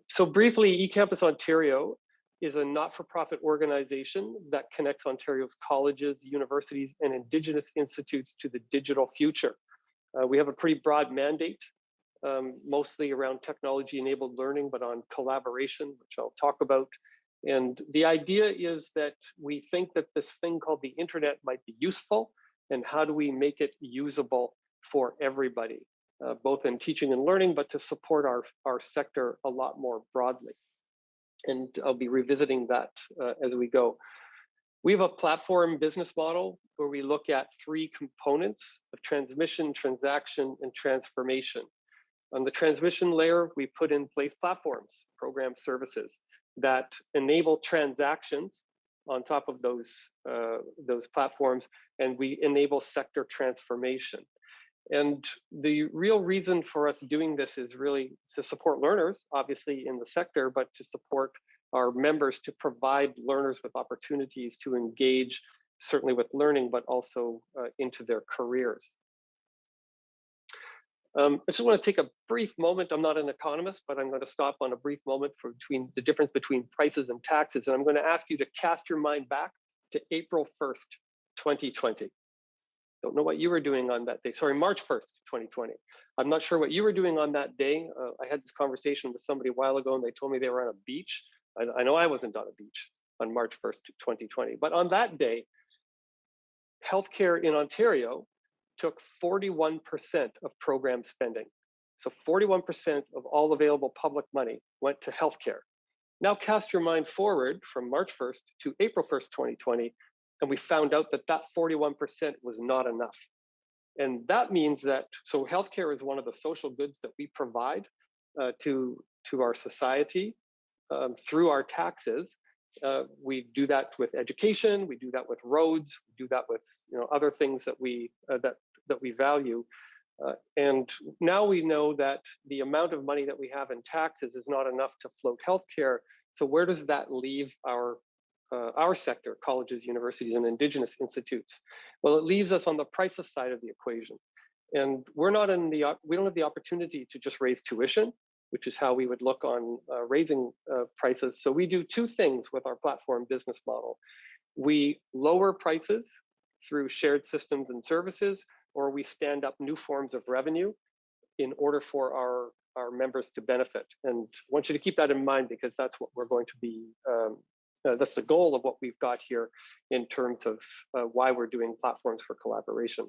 So briefly, eCampus Ontario is a not-for-profit organization that connects Ontario's colleges, universities, and Indigenous institutes to the digital future. We have a pretty broad mandate, mostly around technology-enabled learning, but on collaboration, which I'll talk about. And the idea is that we think that this thing called the internet might be useful, and how do we make it usable for everybody, both in teaching and learning, but to support our sector a lot more broadly. And I'll be revisiting that as we go. We have a platform business model where we look at three components of transmission, transaction, and transformation. On the transmission layer, we put in place platforms, program services that enable transactions on top of those platforms, and we enable sector transformation. And the real reason for us doing this is really to support learners, obviously in the sector, but to support our members, to provide learners with opportunities to engage, certainly with learning, but also into their careers. I just want to take a brief moment. I'm not an economist, but I'm going to stop on a brief moment for the difference between prices and taxes. And I'm going to ask you to cast your mind back to April 1st, 2020. Don't know what you were doing on that day. Sorry, March 1st, 2020. I'm not sure what you were doing on that day. I had this conversation with somebody a while ago and they told me they were on a beach. I know I wasn't on a beach on March 1st, 2020. But on that day, healthcare in Ontario took 41% of program spending. So 41% of all available public money went to healthcare. Now cast your mind forward from March 1st to April 1st, 2020, and we found out that that 41% was not enough. And that means that, so healthcare is one of the social goods that we provide to our society through our taxes. We do that with education, we do that with roads, we do that with other things that we value. And now we know that the amount of money that we have in taxes is not enough to float healthcare. So where does that leave our sector, colleges, universities, and Indigenous institutes? Well, it leaves us on the prices side of the equation. And we don't have the opportunity to just raise tuition, which is how we would look on raising prices. So we do two things with our platform business model. We lower prices through shared systems and services, or we stand up new forms of revenue in order for our members to benefit. And I want you to keep that in mind because that's what we're going to be, that's the goal of what we've got here in terms of why we're doing platforms for collaboration.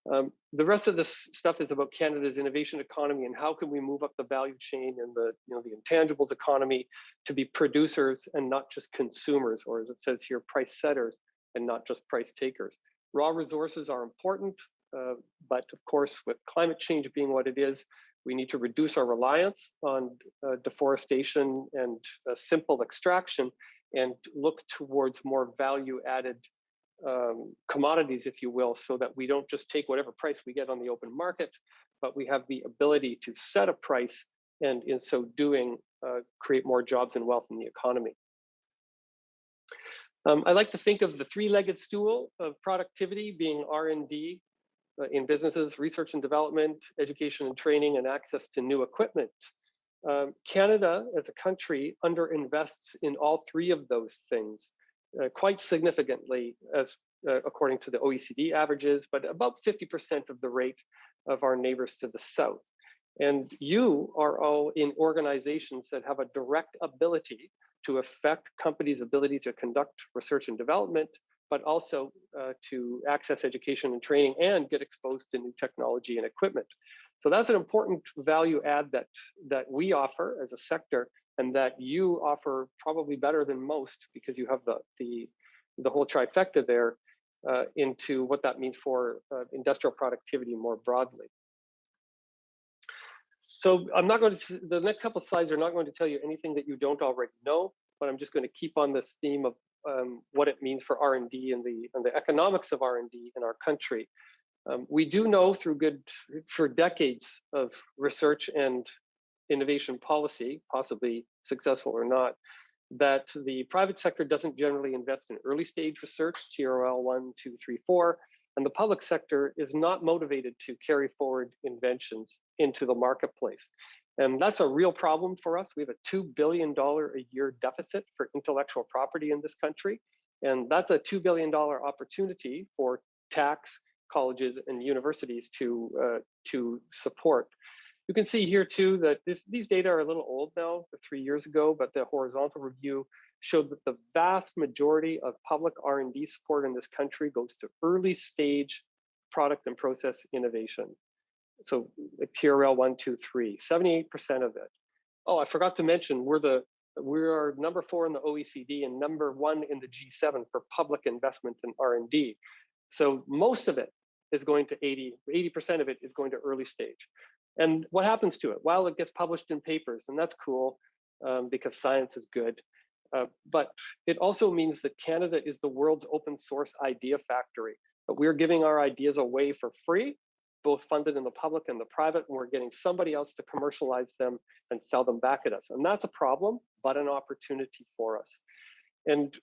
The rest of this stuff is about Canada's innovation economy and how can we move up the value chain and the intangibles economy to be producers and not just consumers, or as it says here, price setters and not just price takers. Raw resources are important, but of course, with climate change being what it is, we need to reduce our reliance on deforestation and simple extraction and look towards more value-added commodities, if you will, so that we don't just take whatever price we get on the open market, but we have the ability to set a price and in so doing, create more jobs and wealth in the economy. I like to think of the three-legged stool of productivity being R&D in businesses, research and development, education and training, and access to new equipment. Canada as a country underinvests in all three of those things quite significantly, as according to the OECD averages, but about 50% of the rate of our neighbors to the south. And you are all in organizations that have a direct ability to affect companies' ability to conduct research and development, but also to access education and training and get exposed to new technology and equipment. So that's an important value add that we offer as a sector, and that you offer probably better than most because you have the whole trifecta there into what that means for industrial productivity more broadly. So I'm not going to, the next couple of slides are not going to tell you anything that you don't already know, but I'm just going to keep on this theme of what it means for R&D and the economics of R&D in our country. We do know for decades of research and innovation policy, possibly successful or not, that the private sector doesn't generally invest in early stage research, TRL 1, 2, 3, 4, And the public sector is not motivated to carry forward inventions into the marketplace. And that's a real problem for us. We have a $2 billion a year deficit for intellectual property in this country. And that's a $2 billion opportunity for tax, colleges, and universities to support. You can see here too that these data are a little old now, 3 years ago, but the horizontal review showed that the vast majority of public R&D support in this country goes to early stage product and process innovation. So like TRL 1, 2, 3, 78% of it. Oh, I forgot to mention, we are number 4 in the OECD and number 1 in the G7 for public investment in R&D. So most of it is going to 80% of it is going to early stage. And what happens to it? Well, it gets published in papers, and that's cool because science is good. But it also means that Canada is the world's open source idea factory. But we're giving our ideas away for free, both funded in the public and the private, and we're getting somebody else to commercialize them and sell them back at us. And that's a problem, but an opportunity for us. And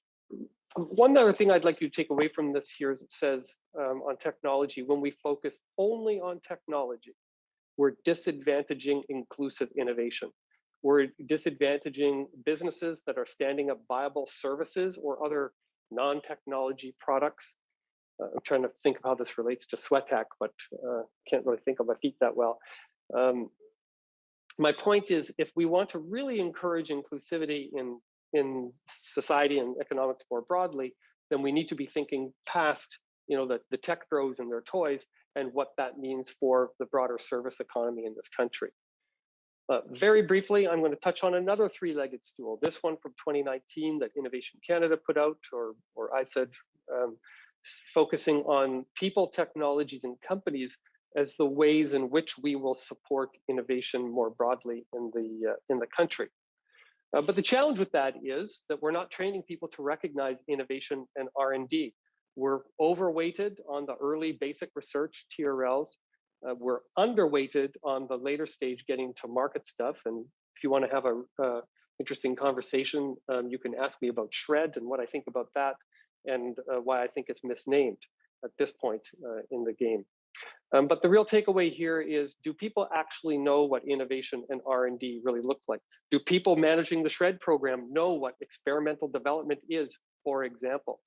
one other thing I'd like you to take away from this here is it says on technology, when we focus only on technology, we're disadvantaging inclusive innovation. We're disadvantaging businesses that are standing up viable services or other non-technology products. I'm trying to think of how this relates to SweatTech, but can't really think on my feet that well. My point is, if we want to really encourage inclusivity in society and economics more broadly, then we need to be thinking past, the tech bros and their toys and what that means for the broader service economy in this country. Very briefly, I'm going to touch on another three-legged stool. This one from 2019 that Innovation Canada put out, or I said, focusing on people, technologies, and companies as the ways in which we will support innovation more broadly in the country. But the challenge with that is that we're not training people to recognize innovation and R&D. We're overweighted on the early basic research TRLs. We're underweighted on the later stage getting to market stuff. And if you want to have a interesting conversation, you can ask me about SHRED and what I think about that and why I think it's misnamed at this point in the game. But the real takeaway here is, do people actually know what innovation and R&D really look like? Do people managing the SHRED program know what experimental development is, for example?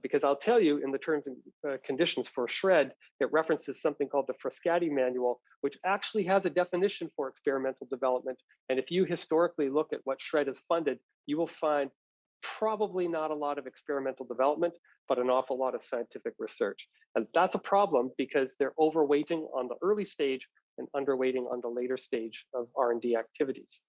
Because I'll tell you, in the terms and conditions for SHRED, it references something called the Frascati Manual, which actually has a definition for experimental development. And if you historically look at what SHRED has funded, you will find probably not a lot of experimental development, but an awful lot of scientific research. And that's a problem because they're overweighting on the early stage and underweighting on the later stage of R&D activities.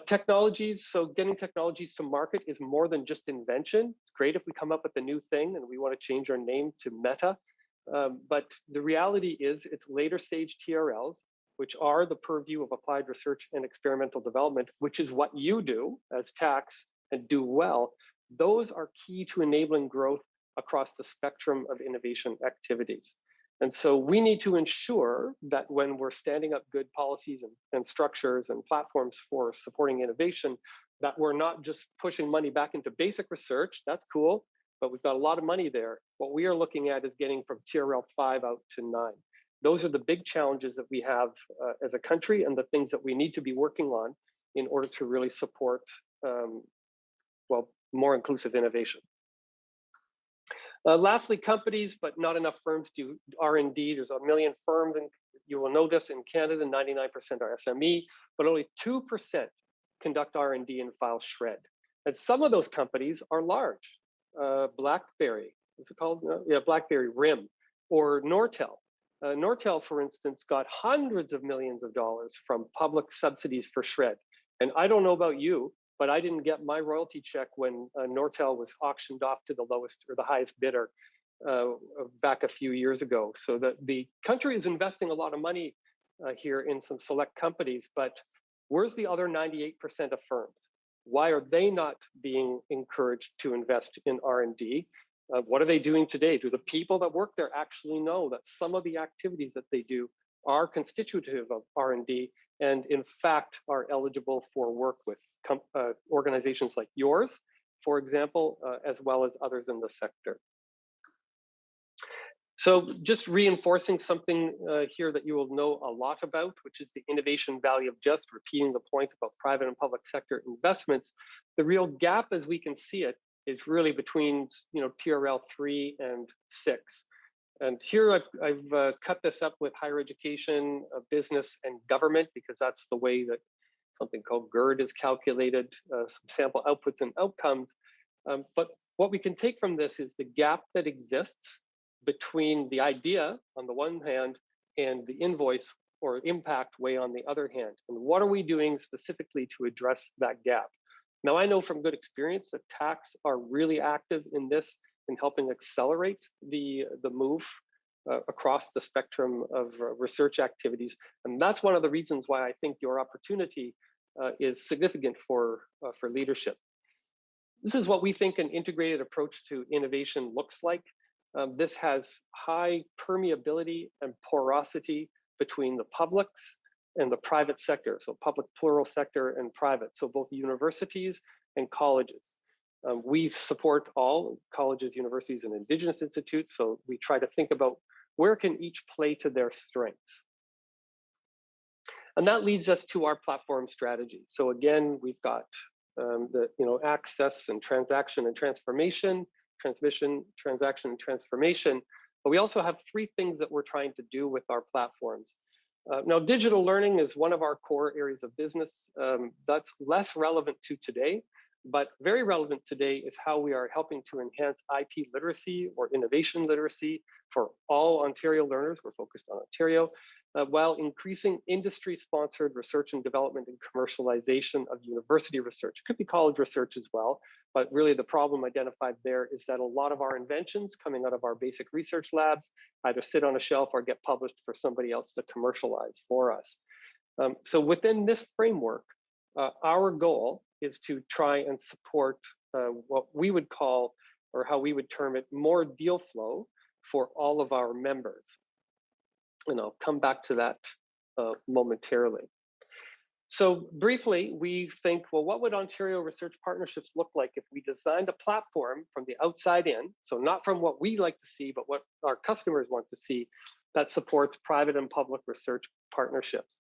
Technologies, so getting technologies to market is more than just invention. It's great if we come up with a new thing and we want to change our name to Meta. But the reality is it's later stage TRLs, which are the purview of applied research and experimental development, which is what you do as tax and do well. Those are key to enabling growth across the spectrum of innovation activities. And so we need to ensure that when we're standing up good policies and structures and platforms for supporting innovation, that we're not just pushing money back into basic research. That's cool, but we've got a lot of money there. What we are looking at is getting from TRL 5 out to 9. Those are the big challenges that we have as a country and the things that we need to be working on in order to really support more inclusive innovation. Lastly, companies, but not enough firms do R&D. There's 1 million firms, and you will know this in Canada, 99% are SME, but only 2% conduct R&D and file SHRED. And some of those companies are large. BlackBerry, what's it called? Yeah, BlackBerry RIM, or Nortel. Nortel, for instance, got hundreds of millions of dollars from public subsidies for SHRED. And I don't know about you, but I didn't get my royalty check when Nortel was auctioned off to the lowest or the highest bidder back a few years ago. So the country is investing a lot of money here in some select companies, but where's the other 98% of firms? Why are they not being encouraged to invest in R&D? What are they doing today? Do the people that work there actually know that some of the activities that they do are constitutive of R&D and in fact are eligible for work with organizations like yours, for example, as well as others in the sector? So just reinforcing something here that you will know a lot about, which is the innovation value of just, repeating the point about private and public sector investments. The real gap, as we can see it, is really between TRL 3 and 6. And here I've cut this up with higher education, business, and government, because that's the way that something called GERD is calculated, some sample outputs and outcomes. But what we can take from this is the gap that exists between the idea on the one hand and the invoice or impact way on the other hand. And what are we doing specifically to address that gap? Now, I know from good experience that TACs are really active in this, in helping accelerate the move across the spectrum of research activities. And that's one of the reasons why I think your opportunity is significant for leadership. This is what we think an integrated approach to innovation looks like. This has high permeability and porosity between the publics and the private sector, so public plural sector and private, so both universities and colleges. We support all colleges, universities, and Indigenous institutes, so we try to think about where can each play to their strengths. And that leads us to our platform strategy. So again, we've got the access and transaction and transformation, transmission, transaction, and transformation. But we also have 3 things that we're trying to do with our platforms. Now, digital learning is one of our core areas of business. That's less relevant to today, but very relevant today is how we are helping to enhance IP literacy or innovation literacy for all Ontario learners. We're focused on Ontario, while increasing industry-sponsored research and development and commercialization of university research. It could be college research as well, but really the problem identified there is that a lot of our inventions coming out of our basic research labs either sit on a shelf or get published for somebody else to commercialize for us. So within this framework, our goal is to try and support what we would call, or how we would term it, more deal flow for all of our members. And I'll come back to that momentarily. So briefly, we think, well, what would Ontario research partnerships look like if we designed a platform from the outside in, so not from what we like to see, but what our customers want to see, that supports private and public research partnerships.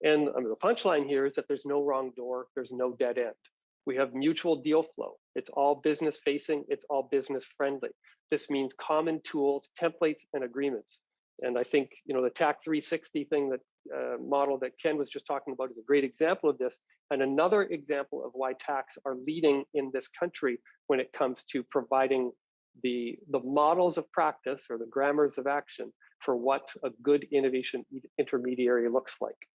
And the punchline here is that there's no wrong door, there's no dead end. We have mutual deal flow. It's all business facing, it's all business friendly. This means common tools, templates, and agreements. And I think the TAC 360 thing, that model that Ken was just talking about, is a great example of this, and another example of why TACs are leading in this country when it comes to providing the models of practice, or the grammars of action, for what a good innovation intermediary looks like.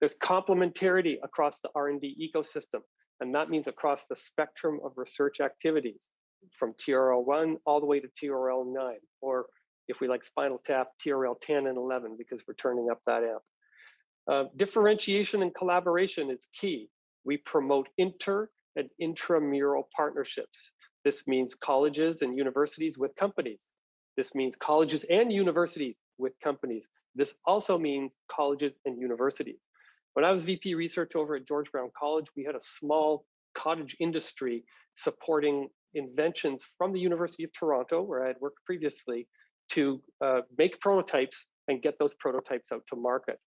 There's complementarity across the R&D ecosystem, and that means across the spectrum of research activities, from TRL 1 all the way to TRL 9, or if we like Spinal Tap, TRL 10 and 11, because we're turning up that amp. Differentiation and collaboration is key. We promote inter and intramural partnerships. This means colleges and universities with companies. This means colleges and universities with companies. This also means colleges and universities. When I was VP research over at George Brown College, we had a small cottage industry supporting inventions from the University of Toronto, where I had worked previously, to make prototypes and get those prototypes out to market.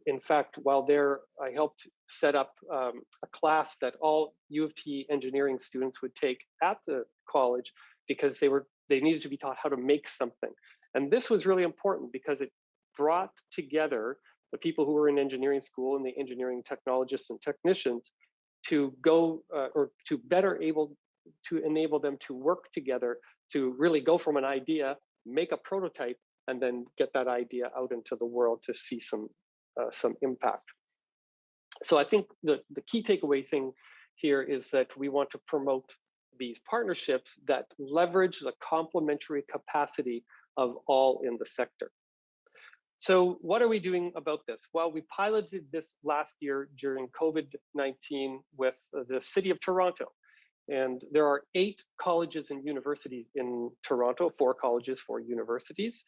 In fact, while there, I helped set up a class that all U of T engineering students would take at the college, because they needed to be taught how to make something. And this was really important because it brought together the people who were in engineering school and the engineering technologists and technicians to go, or to better able to enable them to work together to really go from an idea, make a prototype, and then get that idea out into the world to see some impact. So I think the key takeaway thing here is that we want to promote these partnerships that leverage the complementary capacity of all in the sector. So what are we doing about this? Well, we piloted this last year during COVID-19 with the City of Toronto. And there are 8 colleges and universities in Toronto, 4 colleges, 4 universities.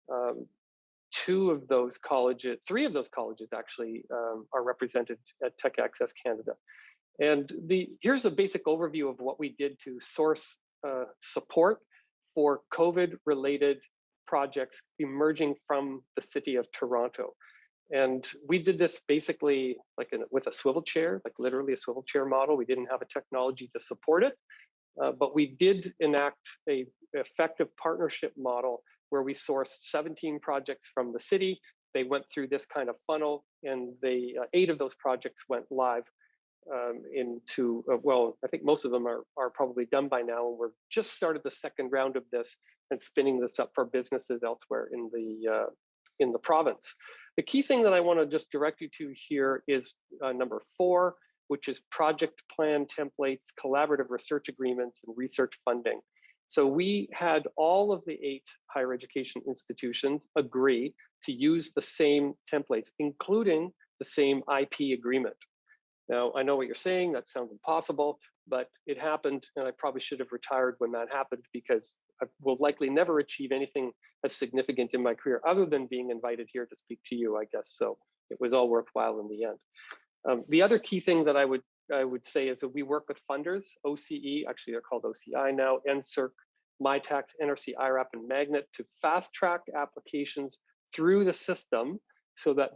3 of those colleges actually are represented at Tech Access Canada. And here's a basic overview of what we did to source support for COVID-related projects emerging from the city of Toronto. And we did this basically like with a swivel chair, like literally a swivel chair model. We didn't have a technology to support it, but we did enact a effective partnership model where we sourced 17 projects from the city. They went through this kind of funnel, and 8 of those projects went live into, well, I think most of them are probably done by now. And we're just started the second round of this and spinning this up for businesses elsewhere in the province. The key thing that I want to just direct you to here is number 4, which is project plan templates, collaborative research agreements, and research funding. So we had all of the 8 higher education institutions agree to use the same templates, including the same IP agreement. Now, I know what you're saying, that sounds impossible, but it happened, and I probably should have retired when that happened, because I will likely never achieve anything as significant in my career other than being invited here to speak to you, I guess. So it was all worthwhile in the end. The other key thing that I would say is that we work with funders, OCE, actually they're called OCI now, NSERC, MyTax, NRC, IRAP, and Magnet, to fast track applications through the system so that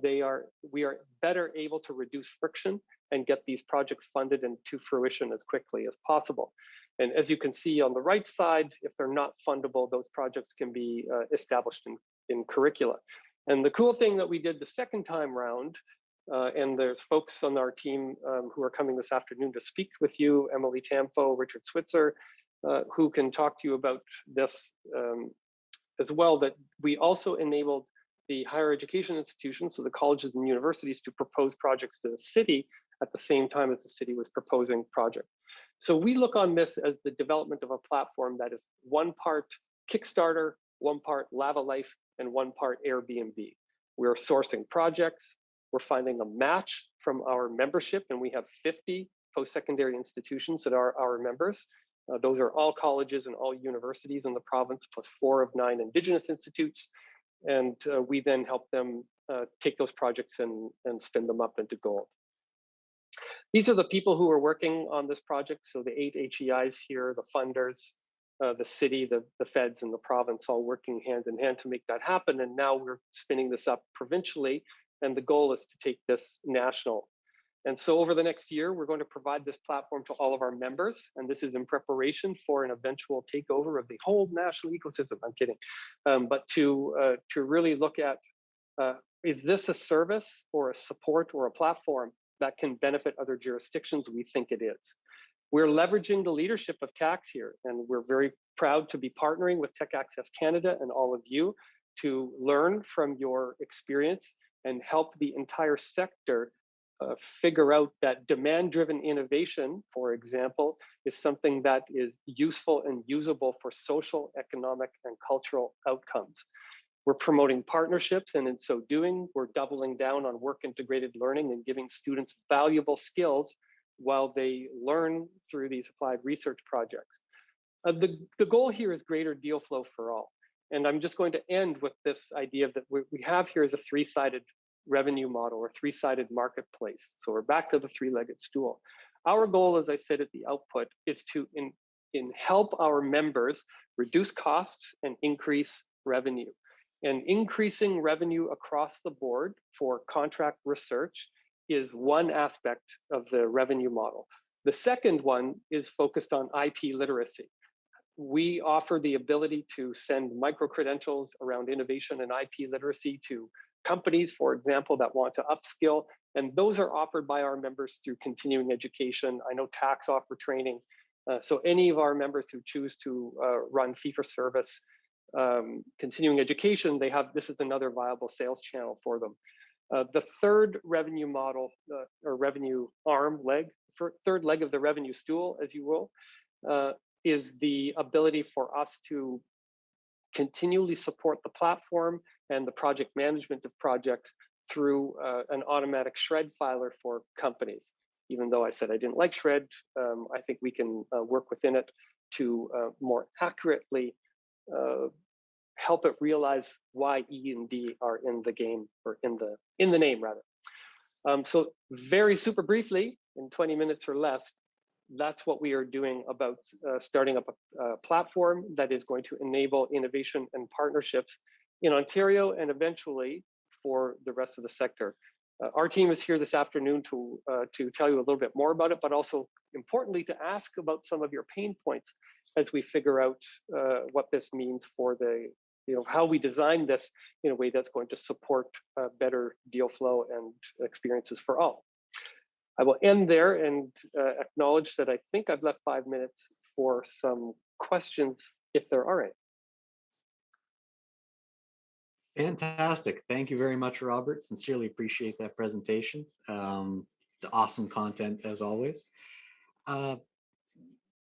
we are better able to reduce friction and get these projects funded and to fruition as quickly as possible. And as you can see on the right side, if they're not fundable, those projects can be established in curricula. And the cool thing that we did the second time round, and there's folks on our team who are coming this afternoon to speak with you, Emily Tamfo, Richard Switzer, who can talk to you about this as well, that we also enabled the higher education institutions, so the colleges and universities, to propose projects to the city at the same time as the city was proposing project. So we look on this as the development of a platform that is 1 part Kickstarter, 1 part Lava Life, and 1 part Airbnb. We're sourcing projects, we're finding a match from our membership, and we have 50 post-secondary institutions that are our members. Those are all colleges and all universities in the province, plus 4 of 9 Indigenous institutes. And we then help them take those projects and spin them up into gold. These are the people who are working on this project. So the 8 HEIs here, the funders, the city, the feds, and the province, all working hand in hand to make that happen. And now we're spinning this up provincially, and the goal is to take this national. And so over the next year, we're going to provide this platform to all of our members. And this is in preparation for an eventual takeover of the whole national ecosystem. I'm kidding. But to really look at, is this a service or a support or a platform that can benefit other jurisdictions? We think it is. We're leveraging the leadership of TAX here, and we're very proud to be partnering with Tech Access Canada and all of you to learn from your experience and help the entire sector figure out that demand-driven innovation, for example, is something that is useful and usable for social, economic, and cultural outcomes. We're promoting partnerships, and in so doing, we're doubling down on work-integrated learning and giving students valuable skills while they learn through these applied research projects. The goal here is greater deal flow for all. And I'm just going to end with this idea that we have here is a 3-sided revenue model or 3-sided marketplace. So we're back to the 3-legged stool. Our goal, as I said at the output, is to help our members reduce costs and increase revenue. And increasing revenue across the board for contract research is one aspect of the revenue model. The second one is focused on IP literacy. We offer the ability to send micro-credentials around innovation and IP literacy to companies, for example, that want to upskill. And those are offered by our members through continuing education. I know tax offer training. So any of our members who choose to run fee-for-service continuing education, this is another viable sales channel for them. The third revenue model, or revenue third leg of the revenue stool, as you will, is the ability for us to continually support the platform and the project management of projects through an automatic shred filer for companies. Even though I said I didn't like shred, I think we can work within it to more accurately help it realize why E and D are in the game, or in the name rather. So very super briefly, in 20 minutes or less, that's what we are doing about starting up a platform that is going to enable innovation and partnerships in Ontario and eventually for the rest of the sector. Our team is here this afternoon to tell you a little bit more about it, but also importantly to ask about some of your pain points as we figure out what this means for the, how we design this in a way that's going to support better deal flow and experiences for all. I will end there and acknowledge that I think I've left 5 minutes for some questions if there are any. Fantastic. Thank you very much, Robert. Sincerely appreciate that presentation. The awesome content as always.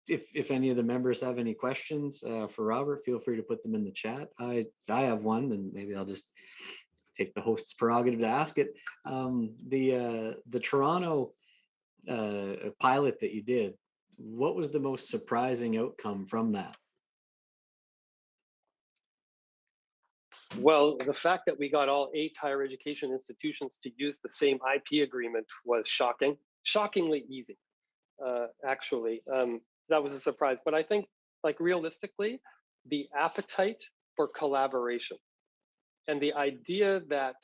If any of the members have any questions for Robert, feel free to put them in the chat. I have one, and maybe I'll just take the host's prerogative to ask it. The Toronto pilot that you did, what was the most surprising outcome from that? Well, the fact that we got all 8 higher education institutions to use the same IP agreement was shocking, shockingly easy, actually. That was a surprise. But I think, like, realistically, the appetite for collaboration and the idea that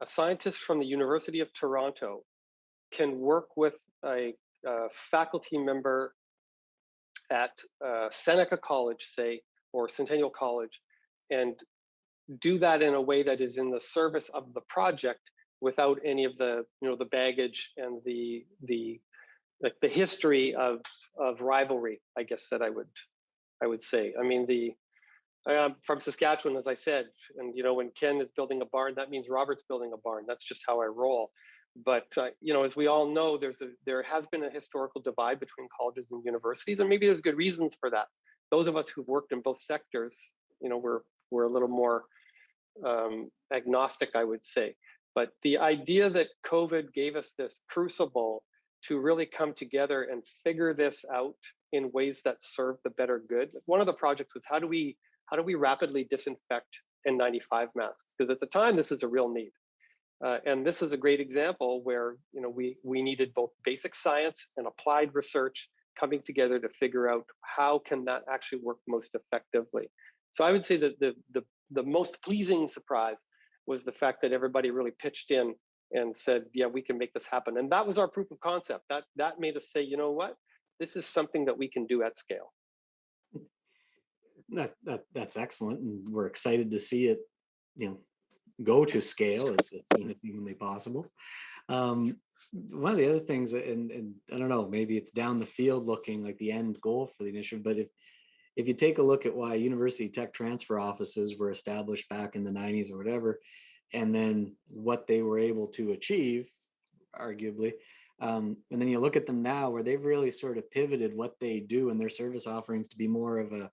a scientist from the University of Toronto can work with a faculty member at Seneca College, say, or Centennial College, and do that in a way that is in the service of the project without any of the, the baggage and the history of rivalry, I guess that I would say. I mean, I'm from Saskatchewan, as I said, and when Ken is building a barn, that means Robert's building a barn. That's just how I roll. But as we all know, there has been a historical divide between colleges and universities, and maybe there's good reasons for that. Those of us who've worked in both sectors, we're a little more agnostic, I would say. But the idea that COVID gave us this crucible to really come together and figure this out in ways that serve the better good. One of the projects was how do we rapidly disinfect N95 masks? Because at the time, this is a real need. And this is a great example where we needed both basic science and applied research coming together to figure out how can that actually work most effectively. So I would say that the most pleasing surprise was the fact that everybody really pitched in and said, yeah, we can make this happen. And that was our proof of concept. That made us say, you know what, this is something that we can do at scale. That's excellent, and we're excited to see it, go to scale as soon as humanly possible. One of the other things, and I don't know, maybe it's down the field looking like the end goal for the initiative, but if you take a look at why university tech transfer offices were established back in the 90s or whatever, and then what they were able to achieve, arguably, and then you look at them now where they've really sort of pivoted what they do and their service offerings to be more of a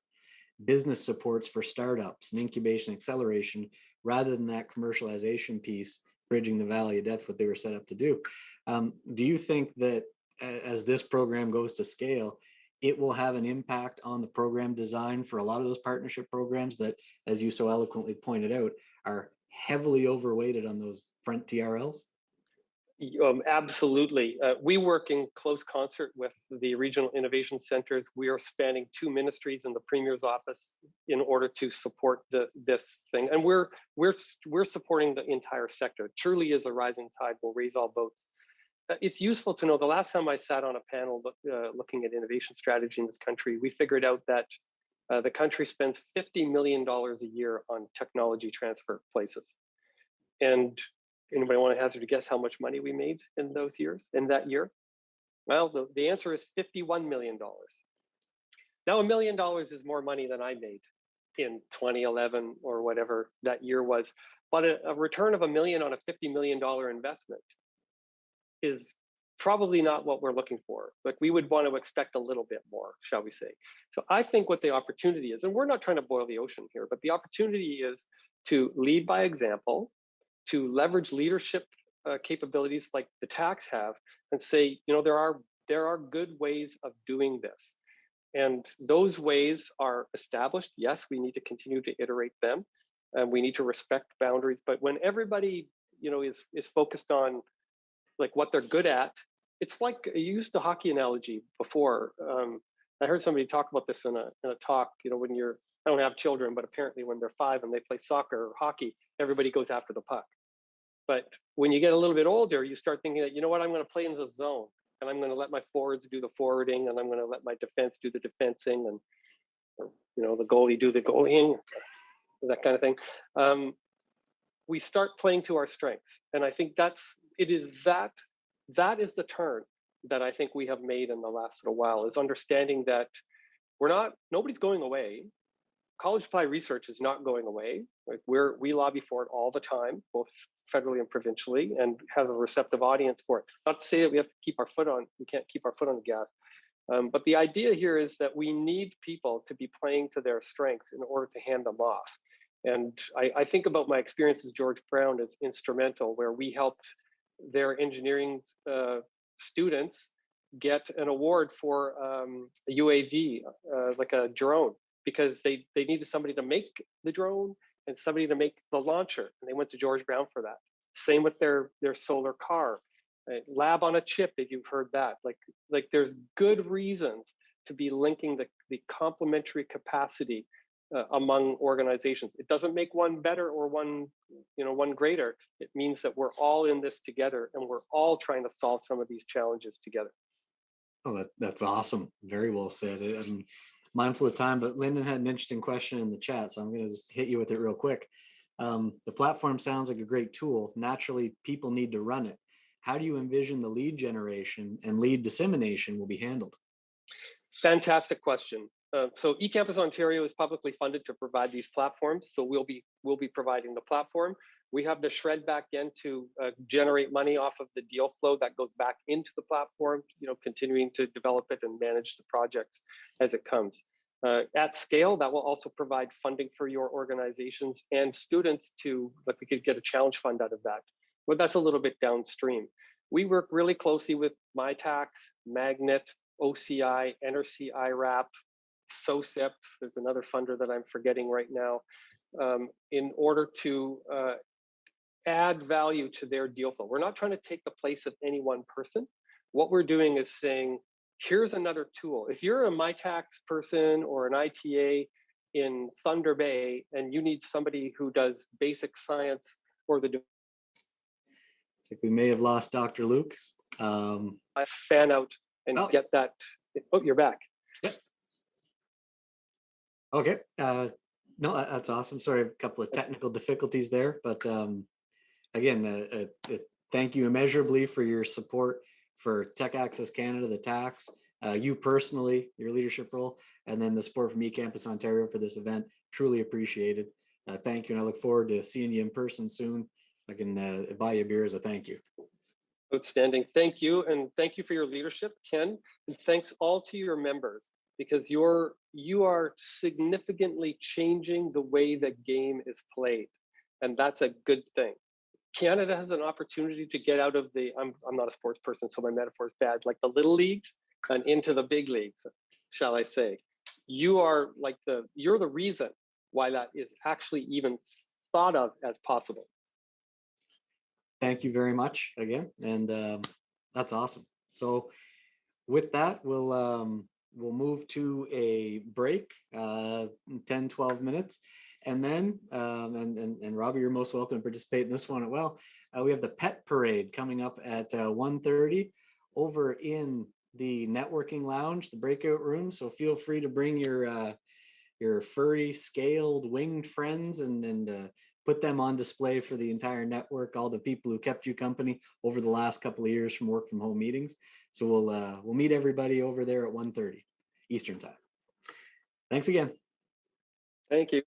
business supports for startups and incubation acceleration rather than that commercialization piece, bridging the valley of death, what they were set up to do. Do you think that as this program goes to scale, it will have an impact on the program design for a lot of those partnership programs that, as you so eloquently pointed out, are heavily overweighted on those front TRLs? Absolutely. We work in close concert with the regional innovation centers. We are spanning 2 ministries in the Premier's office in order to support this thing. And we're supporting the entire sector. It truly is a rising tide will raise all boats. It's useful to know the last time I sat on a panel looking at innovation strategy in this country, we figured out that the country spends $50 million a year on technology transfer places. And anybody want to hazard a guess how much money we made in that year? Well, the answer is $51 million. Now, $1 million is more money than I made in 2011 or whatever that year was. But a return of $1 million on a $50 million investment is probably not what we're looking for. Like, we would want to expect a little bit more, shall we say. So I think what the opportunity is, and we're not trying to boil the ocean here, but the opportunity is to lead by example, to leverage leadership capabilities like the TACs have, and say, there are good ways of doing this. And those ways are established. Yes, we need to continue to iterate them, and we need to respect boundaries. But when everybody, is focused on like what they're good at it's like you used the hockey analogy before. I heard somebody talk about this in a talk. You know, when you're, I don't have children, but apparently when they're 5 and they play soccer or hockey, everybody goes after the puck. But when you get a little bit older, you start thinking that, you know what, I'm going to play in the zone, and I'm going to let my forwards do the forwarding, and I'm going to let my defense do the defensing, and you know, the goalie do the goalieing, that kind of thing. We start playing to our strengths, and I think that is the turn that I think we have made in the last little while, is understanding that nobody's going away. College applied research is not going away. Like we lobby for it all the time, both federally and provincially, and have a receptive audience for it. Not to say that we can't keep our foot on the gas. But the idea here is that we need people to be playing to their strengths in order to hand them off. And I think about my experience as George Brown as instrumental, where we helped their engineering students get an award for a UAV, like a drone, because they needed somebody to make the drone and somebody to make the launcher, and they went to George Brown for that. Same with their solar car, lab on a chip, if you've heard that. Like there's good reasons to be linking the complementary capacity among organizations. It doesn't make one better or one greater. It means that we're all in this together, and we're all trying to solve some of these challenges together. Oh, that's awesome. Very well said. I'm mindful of time, but Lyndon had an interesting question in the chat, so I'm going to just hit you with it real quick. The platform sounds like a great tool. Naturally, people need to run it. How do you envision the lead generation and lead dissemination will be handled? Fantastic question. So eCampus Ontario is publicly funded to provide these platforms. So we'll be providing the platform. We have the shred back end to generate money off of the deal flow that goes back into the platform, you know, continuing to develop it and manage the projects as it comes. At scale, that will also provide funding for your organizations and students to, like, we could get a challenge fund out of that. But that's a little bit downstream. We work really closely with MyTax, Magnet, OCI, NRC IRAP, SOCIP, there's another funder that I'm forgetting right now, in order to add value to their deal flow. We're not trying to take the place of any one person. What we're doing is saying, here's another tool. If you're a MyTax person or an ITA in Thunder Bay and you need somebody who does basic science or the... I think we may have lost Dr. Luke. I fan out and get that. Oh, you're back. Yep. Okay. No, that's awesome. Sorry, a couple of technical difficulties there, but again, thank you immeasurably for your support for Tech Access Canada, the tax, you personally, your leadership role, and then the support from eCampus Ontario for this event. Truly appreciated. Thank you, and I look forward to seeing you in person soon. I can buy you a beer as a thank you. Outstanding. Thank you. And thank you for your leadership, Ken. And thanks all to your members, because you are significantly changing the way the game is played. And that's a good thing. Canada has an opportunity to get out of the, I'm not a sports person, so my metaphor is bad, like the little leagues and into the big leagues, shall I say. You're the reason why that is actually even thought of as possible. Thank you very much again, and that's awesome. So with that, we'll move to a break, 10-12 minutes, and then and Robbie, you're most welcome to participate in this one as well. We have the pet parade coming up at 1:30 over in the networking lounge, the breakout room. So feel free to bring your furry, scaled, winged friends and put them on display for the entire network, all the people who kept you company over the last couple of years from work from home meetings. So we'll meet everybody over there at 1:30 Eastern time. Thanks again. Thank you.